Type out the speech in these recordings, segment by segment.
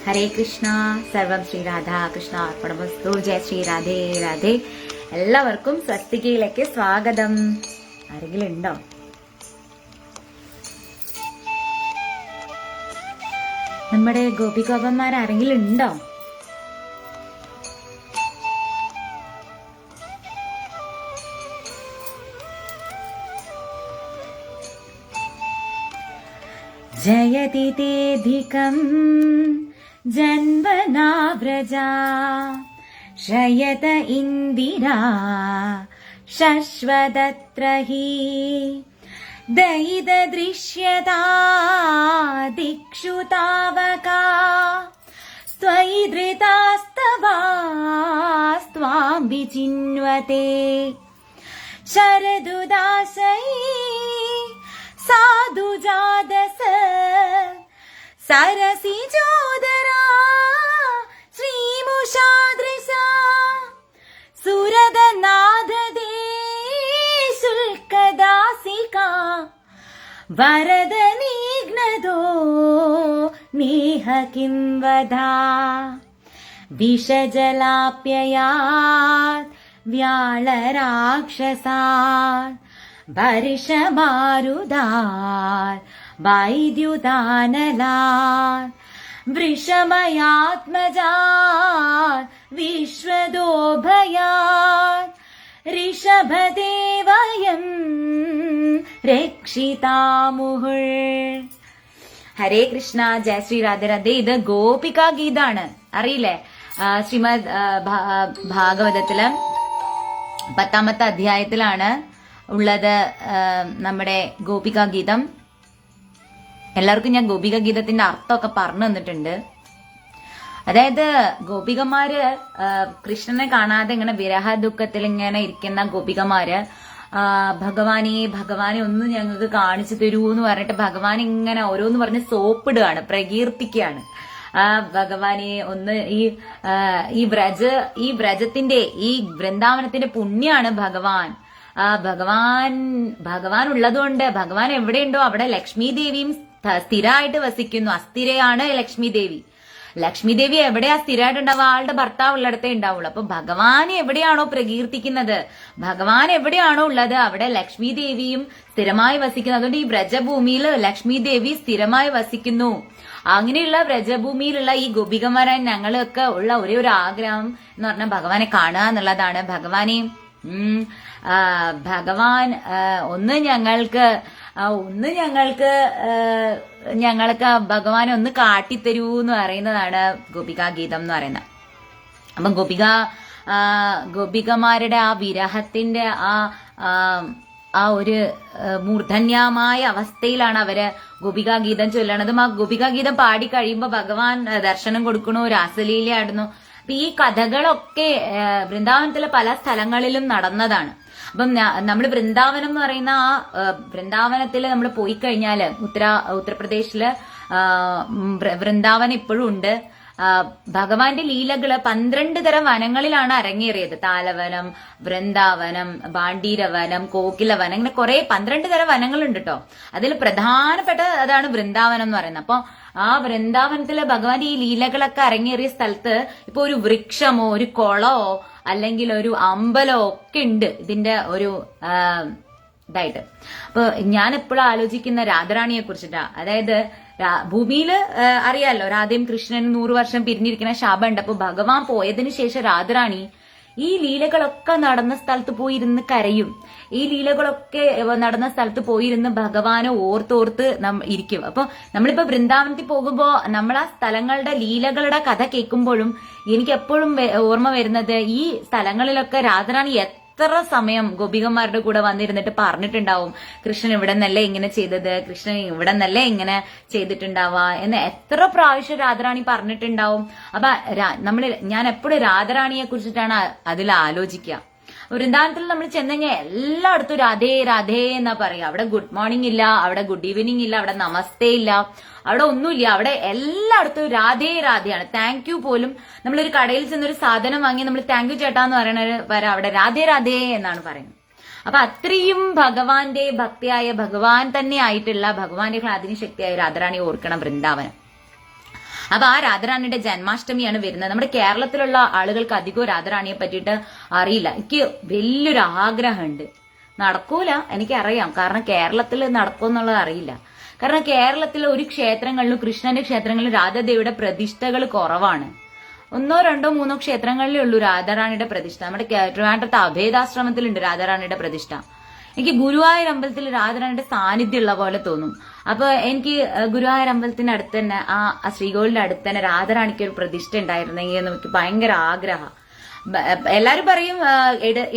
ഹരേ കൃഷ്ണ. സർവം ശ്രീ രാധാകൃഷ്ണ അർപ്പണമസ്തു. ജയ ശ്രീ രാധേ രാധേ. എല്ലാവർക്കും സ്വസ്തികയിലേക്ക് സ്വാഗതം. ആരെങ്കിലും ഉണ്ടോ? നമ്മുടെ ഗോപികോപന്മാർ ആരെങ്കിലും ഉണ്ടോ? ജയതി തേധികം ജന്മനാ വ്രജാ ശ്രയത ഇന്ദിരാ ശശ്വതത്ര ഹി ദയിത ദൃശ്യതാ ദിക്ഷു താവകാ സ്വയി ധൃതാസ്തവാസ്ത്വാം വിചിന്വത്തെ ശരദുദാസൈ സാധു ജാതസ സരസിജോദരാ ശ്രീമുഷാദൃശ സുരദനാദദേ ശുൽക്കദാസികാ വരദ നിഘ്നദോ നേഹ കിം വദാ വിഷജലാപ്യയാത് വ്യാളരാക്ഷസാത് വർഷമാരുദാർ വൈദ്യുതാനലാർ വൃഷമയാത്മജാർ വിശ്വദോഭയാർ ഋഷഭദേവയം രക്ഷിതാമുഹുൾ. ഹരേ കൃഷ്ണ. ജയ ശ്രീ രാധേ രാധേ. ഇത് ഗോപികാ ഗീതാണ്, അറിയില്ലേ? ശ്രീമദ് ഭാഗവതത്തില് 10ാമത്തെ അധ്യായത്തിലാണ് ഉള്ളത് നമ്മുടെ ഗോപികാ ഗീതം. എല്ലാവർക്കും ഞാൻ ഗോപികാ ഗീതത്തിന്റെ അർത്ഥമൊക്കെ പറഞ്ഞു തന്നിട്ടുണ്ട്. അതായത് ഗോപികമാര് കൃഷ്ണനെ കാണാതെ ഇങ്ങനെ വിരഹ ദുഃഖത്തിൽ ഇങ്ങനെ ഇരിക്കുന്ന ഗോപികമാര് ഭഗവാനെ ഒന്ന് ഞങ്ങൾക്ക് കാണിച്ചു തരൂ എന്ന് പറഞ്ഞിട്ട് ഭഗവാൻ ഇങ്ങനെ ഓരോന്ന് പറഞ്ഞ് സോപ്പിടുകയാണ്, പ്രകീർത്തിക്കുകയാണ്. ഭഗവാനെ ഒന്ന് ഈ വ്രജത്തിന്റെ ഈ വൃന്ദാവനത്തിന്റെ പുണ്യാണ് ഭഗവാൻ. ഭഗവാൻ ഉള്ളതുകൊണ്ട് ഭഗവാൻ എവിടെയുണ്ടോ അവിടെ ലക്ഷ്മി ദേവിയും സ്ഥിരമായിട്ട് വസിക്കുന്നു. അസ്ഥിരയാണ് ലക്ഷ്മി ദേവി. ലക്ഷ്മി ദേവി എവിടെയാ സ്ഥിരമായിട്ടുണ്ടാവുക? ആളുടെ ഭർത്താവ് ഉള്ളിടത്തേ ഉണ്ടാവുള്ളൂ. അപ്പൊ ഭഗവാൻ എവിടെയാണോ പ്രകീർത്തിക്കുന്നത്, ഭഗവാൻ എവിടെയാണോ ഉള്ളത് അവിടെ ലക്ഷ്മി ദേവിയും സ്ഥിരമായി വസിക്കുന്നു. അതുകൊണ്ട് ഈ വ്രജഭൂമിയിൽ ലക്ഷ്മി ദേവി സ്ഥിരമായി വസിക്കുന്നു. അങ്ങനെയുള്ള വ്രജഭൂമിയിലുള്ള ഈ ഗോപികമാരായ ഞങ്ങളൊക്കെ ഉള്ള ഒരേ ഒരു ആഗ്രഹം എന്ന് പറഞ്ഞാൽ ഭഗവാനെ കാണുക എന്നുള്ളതാണ്. ഭഗവാൻ ഒന്ന് ഞങ്ങൾക്ക് ഭഗവാനെ ഒന്ന് കാട്ടിത്തരൂ എന്ന് പറയുന്നതാണ് ഗോപികാ ഗീതം എന്ന് പറയുന്നത്. അപ്പം ഗോപികമാരുടെ ആ വിരഹത്തിന്റെ ആ ഒരു മൂർധന്യമായ അവസ്ഥയിലാണ് അവര് ഗോപികാ ഗീതം ചൊല്ലണതും. ആ ഗോപികാ ഗീതം പാടി കഴിയുമ്പോ ഭഗവാൻ ദർശനം കൊടുക്കണു, രാസലീലയാടുന്നു. അപ്പൊ ഈ കഥകളൊക്കെ വൃന്ദാവനത്തിലെ പല സ്ഥലങ്ങളിലും നടന്നതാണ്. അപ്പം നമ്മൾ വൃന്ദാവനം എന്ന് പറയുന്ന ആ വൃന്ദാവനത്തിൽ നമ്മൾ പോയി കഴിഞ്ഞാല് ഉത്തർപ്രദേശില് വൃന്ദാവനം ഇപ്പോഴും ഉണ്ട്. ഭഗവാന്റെ ലീലകള് 12 തരം വനങ്ങളിലാണ് അരങ്ങേറിയത്. താലവനം, വൃന്ദാവനം, ബാണ്ടീരവനം, കോകിലവനം, ഇങ്ങനെ കുറെ 12 തരം വനങ്ങളുണ്ട് കേട്ടോ. അതിൽ പ്രധാനപ്പെട്ട അതാണ് വൃന്ദാവനം എന്ന് പറയുന്നത്. അപ്പൊ ആ വൃന്ദാവനത്തില് ഭഗവാന്റെ ഈ ലീലകളൊക്കെ അരങ്ങേറിയ സ്ഥലത്ത് ഇപ്പൊ ഒരു വൃക്ഷമോ ഒരു കുളമോ അല്ലെങ്കിൽ ഒരു അമ്പലമോ ഒക്കെ ഉണ്ട് ഇതിന്റെ ഒരു ഇതായിട്ട്. അപ്പൊ ഞാൻ എപ്പോഴും ആലോചിക്കുന്ന രാധാറാണിയെ കുറിച്ചിട്ടാ. അതായത് ഭൂമിയില് അറിയാലോ രാധയും കൃഷ്ണനും 100 വർഷം പിരിഞ്ഞിരിക്കുന്ന ശാപം ഉണ്ട്. അപ്പൊ ഭഗവാൻ പോയതിനു ശേഷം രാധാറാണി ഈ ലീലകളൊക്കെ നടന്ന സ്ഥലത്ത് പോയിരുന്ന് കരയും. ഈ ലീലകളൊക്കെ നടന്ന സ്ഥലത്ത് പോയിരുന്ന് ഭഗവാനെ ഓർത്തോർത്ത് ഇരിക്കും. അപ്പൊ നമ്മളിപ്പോ വൃന്ദാവനത്തിൽ പോകുമ്പോ നമ്മൾ ആ സ്ഥലങ്ങളുടെ ലീലകളുടെ കഥ കേൾക്കുമ്പോഴും എനിക്ക് എപ്പോഴും ഓർമ്മ വരുന്നത് ഈ സ്ഥലങ്ങളിലൊക്കെ രാധാറാണി എത്ര സമയം ഗോപികന്മാരുടെ കൂടെ വന്നിരുന്നിട്ട് പറഞ്ഞിട്ടുണ്ടാവും, കൃഷ്ണൻ ഇവിടെ നിന്നല്ലേ ഇങ്ങനെ ചെയ്തത്, കൃഷ്ണൻ ഇവിടെ നിന്നല്ലേ ഇങ്ങനെ ചെയ്തിട്ടുണ്ടാവുക എന്ന് എത്ര പ്രാവശ്യം രാധാറാണി പറഞ്ഞിട്ടുണ്ടാവും. അപ്പൊ ഞാൻ എപ്പോഴും രാധാറാണിയെ കുറിച്ചിട്ടാണ് അതിൽ ആലോചിക്കുക. വൃന്ദാവനത്തിൽ നമ്മൾ ചെന്നുകഴിഞ്ഞാൽ എല്ലായിടത്തും രാധേ രാധേ എന്നാ പറയാ. അവിടെ ഗുഡ് മോർണിംഗ് ഇല്ല, അവിടെ ഗുഡ് ഈവനിങ് ഇല്ല, അവിടെ നമസ്തേ ഇല്ല, അവിടെ ഒന്നുമില്ല. അവിടെ എല്ലായിടത്തും രാധേ രാധയാണ്. താങ്ക് യു പോലും നമ്മളൊരു കടയിൽ ചെന്നൊരു സാധനം വാങ്ങി നമ്മൾ താങ്ക് യു ചേട്ടാന്ന് പറയണ അവിടെ രാധേ രാധേ എന്നാണ് പറയുന്നത്. അപ്പൊ അത്രയും ഭഗവാന്റെ ഭക്തിയായ ഭഗവാൻ തന്നെ ആയിട്ടുള്ള ഭഗവാന്റെ ക്ലാദിനി ശക്തിയായ രാധാറാണി ഓർക്കണം വൃന്ദാവനം. അപ്പൊ ആ രാധാറാണിയുടെ ജന്മാഷ്ടമിയാണ് വരുന്നത്. നമ്മുടെ കേരളത്തിലുള്ള ആളുകൾക്ക് അധികവും രാധാറാണിയെ പറ്റിയിട്ട് അറിയില്ല. എനിക്ക് വലിയൊരു ആഗ്രഹമുണ്ട്, നടക്കൂല എനിക്കറിയാം, കാരണം കേരളത്തിൽ നടക്കുമെന്നുള്ളത് അറിയില്ല. കാരണം കേരളത്തിലെ ഒരു ക്ഷേത്രങ്ങളിലും കൃഷ്ണന്റെ ക്ഷേത്രങ്ങളിലും രാധാദേവിയുടെ പ്രതിഷ്ഠകൾ കുറവാണ്. 1, 2, 3 ക്ഷേത്രങ്ങളിലേ ഉള്ളൂ രാധാറാണിയുടെ പ്രതിഷ്ഠ. നമ്മുടെ ട്രിവാൻഡ്രത്തെ അഭേദാശ്രമത്തിലുണ്ട് രാധാറാണിയുടെ പ്രതിഷ്ഠ. എനിക്ക് ഗുരുവായൂർ അമ്പലത്തിൽ രാധാറാണിയുടെ സാന്നിധ്യം ഉള്ള പോലെ തോന്നും. അപ്പൊ എനിക്ക് ഗുരുവായൂർ അമ്പലത്തിന്റെ അടുത്ത് തന്നെ ആ ശ്രീകോവിലിന്റെ അടുത്ത് തന്നെ രാധാറാണിക്ക് ഒരു പ്രതിഷ്ഠ ഉണ്ടായിരുന്നെങ്കിൽ എനിക്ക് ഭയങ്കര ആഗ്രഹം. എല്ലാരും പറയും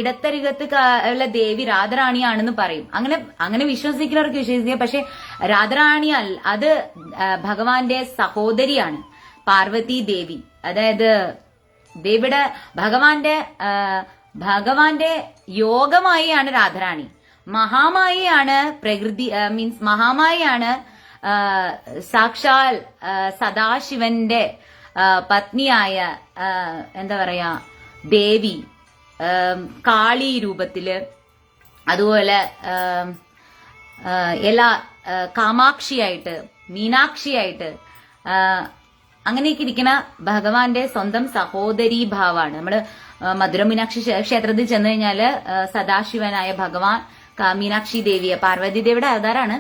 ഇടത്തരികത്ത് ഉള്ള ദേവി രാധാറാണിയാണെന്ന് പറയും. അങ്ങനെ വിശ്വസിക്കുന്നവർക്ക് വിശ്വസിക്കുക. പക്ഷെ രാധാറാണി അത് ഭഗവാന്റെ സഹോദരിയാണ്, പാർവതി ദേവി. അതായത് ദേവിയുടെ ഭഗവാന്റെ യോഗമായിയാണ് രാധാറാണി. മഹാമായിയാണ് പ്രകൃതി, മീൻസ് മഹാമായിയാണ് സാക്ഷാൽ സദാശിവന്റെ പത്നിയായ എന്താ പറയാ ദേവി, കാളി രൂപത്തില്, അതുപോലെ എല്ലാ കാമാക്ഷിയായിട്ട്, മീനാക്ഷിയായിട്ട്, അങ്ങനെയൊക്കെ ഇരിക്കുന്ന ഭഗവാന്റെ സ്വന്തം സഹോദരീ ഭാവമാണ്. നമ്മള് മധുര മീനാക്ഷി ക്ഷേത്രത്തിൽ ചെന്ന് കഴിഞ്ഞാല് സദാശിവനായ ഭഗവാൻ മീനാക്ഷി ദേവിയെ, പാർവതി ദേവിയുടെ അവതാരാണ്.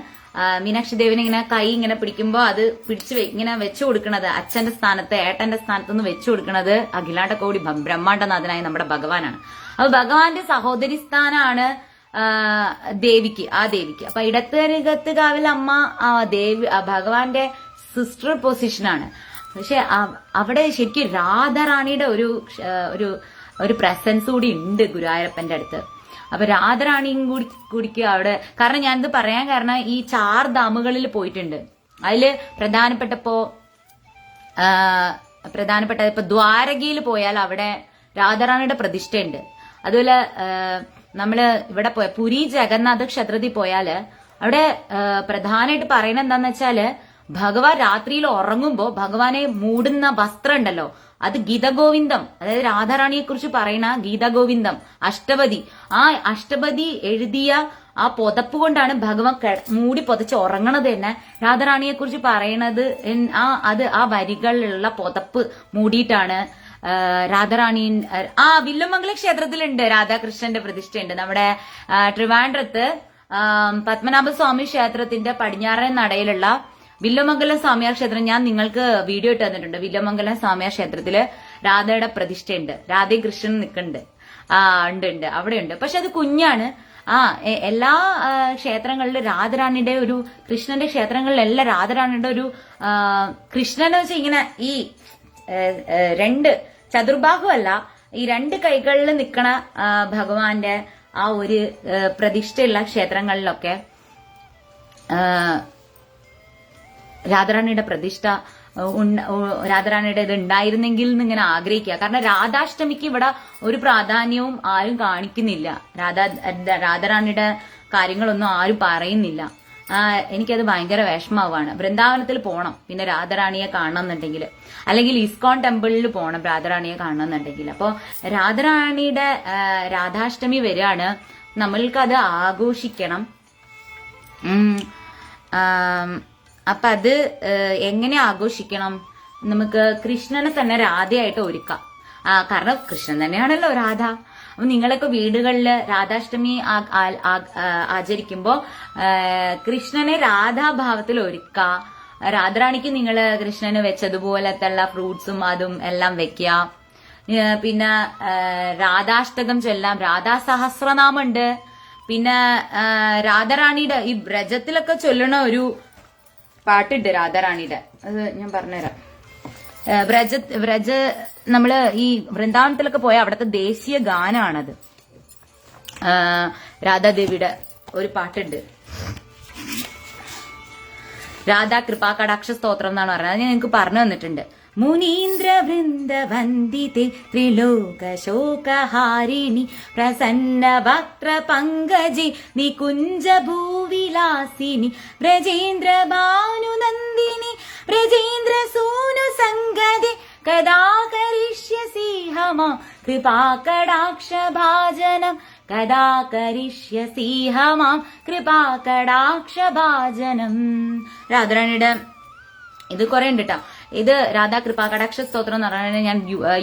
മീനാക്ഷി ദേവിനെ ഇങ്ങനെ കൈ ഇങ്ങനെ പിടിക്കുമ്പോ അത് ഇങ്ങനെ വെച്ചു കൊടുക്കുന്നത് അച്ഛന്റെ സ്ഥാനത്ത്, ഏട്ടന്റെ സ്ഥാനത്ത് നിന്ന് വെച്ചു കൊടുക്കുന്നത് അഖിലാണ്ട കോടി ബ്രഹ്മാണ്ടനാഥനായ നമ്മുടെ ഭഗവാനാണ്. അപ്പൊ ഭഗവാന്റെ സഹോദരി സ്ഥാനമാണ് ദേവിക്ക്. അപ്പൊ ഇടത്തരികത്ത് കാവിൽ അമ്മ ദേവി ഭഗവാന്റെ സിസ്റ്റർ പൊസിഷനാണ്. പക്ഷെ അവിടെ ശരിക്കും രാധാറാണിയുടെ ഒരു പ്രസൻസ് കൂടി ഉണ്ട് ഗുരുവായൂരപ്പന്റെ അടുത്ത്. അപ്പൊ രാധാറാണിയും കൂടിക്ക് അവിടെ, കാരണം ഞാനിത് പറയാൻ കാരണം ഈ 4 ധാമുകളിൽ പോയിട്ടുണ്ട്. അതില് പ്രധാനപ്പെട്ട ഇപ്പൊ ദ്വാരകയിൽ പോയാൽ അവിടെ രാധാറാണിയുടെ പ്രതിഷ്ഠയുണ്ട്. അതുപോലെ നമ്മള് ഇവിടെ പോയ പുരി ജഗന്നാഥ ക്ഷേത്രത്തിൽ പോയാല് അവിടെ പ്രധാനമായിട്ട് പറയുന്നത് എന്താന്ന് വെച്ചാല് ഭഗവാൻ രാത്രിയിൽ ഉറങ്ങുമ്പോ ഭഗവാനെ മൂടുന്ന വസ്ത്രം ഉണ്ടല്ലോ, അത് ഗീതഗോവിന്ദം, അതായത് രാധാറാണിയെ കുറിച്ച് പറയുന്ന ഗീതഗോവിന്ദം അഷ്ടപതി, ആ അഷ്ടപതി എഴുതിയ ആ പുതപ്പ് കൊണ്ടാണ് ഭഗവാൻ മൂടി പുതച്ച് ഉറങ്ങണത് തന്നെ. രാധാറാണിയെ കുറിച്ച് പറയണത് ആ വരികളിലുള്ള പുതപ്പ് മൂടിയിട്ടാണ് രാധാറാണി. വില്ലുമംഗല ക്ഷേത്രത്തിലുണ്ട് രാധാകൃഷ്ണന്റെ പ്രതിഷ്ഠയുണ്ട്. നമ്മുടെ ട്രിവാൻഡ്രത്ത് പത്മനാഭസ്വാമി ക്ഷേത്രത്തിന്റെ പടിഞ്ഞാറൻ നടയിലുള്ള വില്ലുമംഗലം സ്വാമിയാർ ക്ഷേത്രം ഞാൻ നിങ്ങൾക്ക് വീഡിയോ ഇട്ട് തന്നിട്ടുണ്ട്. വില്ലുമംഗലം സ്വാമിയാർ ക്ഷേത്രത്തില് രാധയുടെ പ്രതിഷ്ഠയുണ്ട്, രാധയും കൃഷ്ണനും നിൽക്കുന്നുണ്ട്. ഉണ്ട് അവിടെ ഉണ്ട്. പക്ഷെ അത് കുഞ്ഞാണ്. എല്ലാ ക്ഷേത്രങ്ങളിലും രാധാറാണിയുടെ ഒരു, കൃഷ്ണന്റെ ക്ഷേത്രങ്ങളിലെല്ലാം രാധാറാണിയുടെ ഒരു കൃഷ്ണനെ വെച്ചാൽ ഇങ്ങനെ ഈ 2 ചതുർബാഹുവല്ല, ഈ 2 കൈകളിൽ നിൽക്കണ ഭഗവാന്റെ ആ ഒരു പ്രതിഷ്ഠയുള്ള ക്ഷേത്രങ്ങളിലൊക്കെ രാധാറാണിയുടെ പ്രതിഷ്ഠ, രാധാറാണിയുടെ ഇത് ഉണ്ടായിരുന്നെങ്കിൽ എന്നിങ്ങനെ ആഗ്രഹിക്കുക. കാരണം രാധാഷ്ടമിക്ക് ഇവിടെ ഒരു പ്രാധാന്യവും ആരും കാണിക്കുന്നില്ല. രാധാറാണിയുടെ കാര്യങ്ങളൊന്നും ആരും പറയുന്നില്ല. എനിക്കത് ഭയങ്കര വിഷമാവാണ്. വൃന്ദാവനത്തിൽ പോണം പിന്നെ രാധാറാണിയെ കാണണമെന്നുണ്ടെങ്കിൽ, അല്ലെങ്കിൽ ഇസ്കോൺ ടെമ്പിളിൽ പോണം രാധാറാണിയെ കാണണമെന്നുണ്ടെങ്കിൽ. അപ്പോൾ രാധാറാണിയുടെ രാധാഷ്ടമി വരികയാണ്, നമ്മൾക്കത് ആഘോഷിക്കണം. അപ്പൊ അത് എങ്ങനെ ആഘോഷിക്കണം? നമുക്ക് കൃഷ്ണനെ തന്നെ രാധയായിട്ട് ഒരുക്കാം. കാരണം കൃഷ്ണൻ തന്നെയാണല്ലോ രാധ. അപ്പൊ നിങ്ങളൊക്കെ വീടുകളിൽ രാധാഷ്ടമി ആചരിക്കുമ്പോ കൃഷ്ണനെ രാധാഭാവത്തിൽ ഒരുക്കുക. രാധാറാണിക്ക് നിങ്ങൾ കൃഷ്ണന് വെച്ചതുപോലത്തെ ഫ്രൂട്ട്സും അതും എല്ലാം വെക്കുക. പിന്നെ രാധാഷ്ടകം ചൊല്ലാം, രാധാസഹസ്രനാമം ഉണ്ട്. പിന്നെ രാധാറാണിയുടെ ഈ വ്രജത്തിലൊക്കെ ചൊല്ലണ ഒരു പാട്ടുണ്ട് രാധാറാണിയുടെ, അത് ഞാൻ പറഞ്ഞുതരാം. വ്രജ നമ്മള് ഈ വൃന്ദാവനത്തിലൊക്കെ പോയ അവിടുത്തെ ദേശീയ ഗാനമാണത്. രാധാദേവിയുടെ ഒരു പാട്ടുണ്ട്, രാധാ കൃപാ കടാക്ഷ സ്തോത്രം എന്നാണ് പറയുന്നത്. അത് ഞാൻ നിങ്ങൾക്ക് പറഞ്ഞു തന്നിട്ടുണ്ട്. മുനീന്ദ്ര വൃന്ദ വന്ദിതേ ത്രിലോക ശോകഹാരിണി പ്രസന്ന വക്ര പങ്കജി നികുഞ്ച ഭൂവിലാസിനി വ്രജേന്ദ്ര ഭാനുനന്ദിനി വ്രജേന്ദ്ര സൂനു സംഗതി കഥാ കരിഷ്യസി ഹമാ കൃപാകടാക്ഷ ഭാജനം കഥാ കരിഷ്യസി ഹമാം കൃപാകടാക്ഷ ഭാജനം. രാധാറാണിയുടെ ഇത് കുറെ ഉണ്ട് കേട്ടോ. ഇത് രാധാ കൃപാകടാക്ഷ സ്തോത്രം എന്ന് പറഞ്ഞാൽ ഞാൻ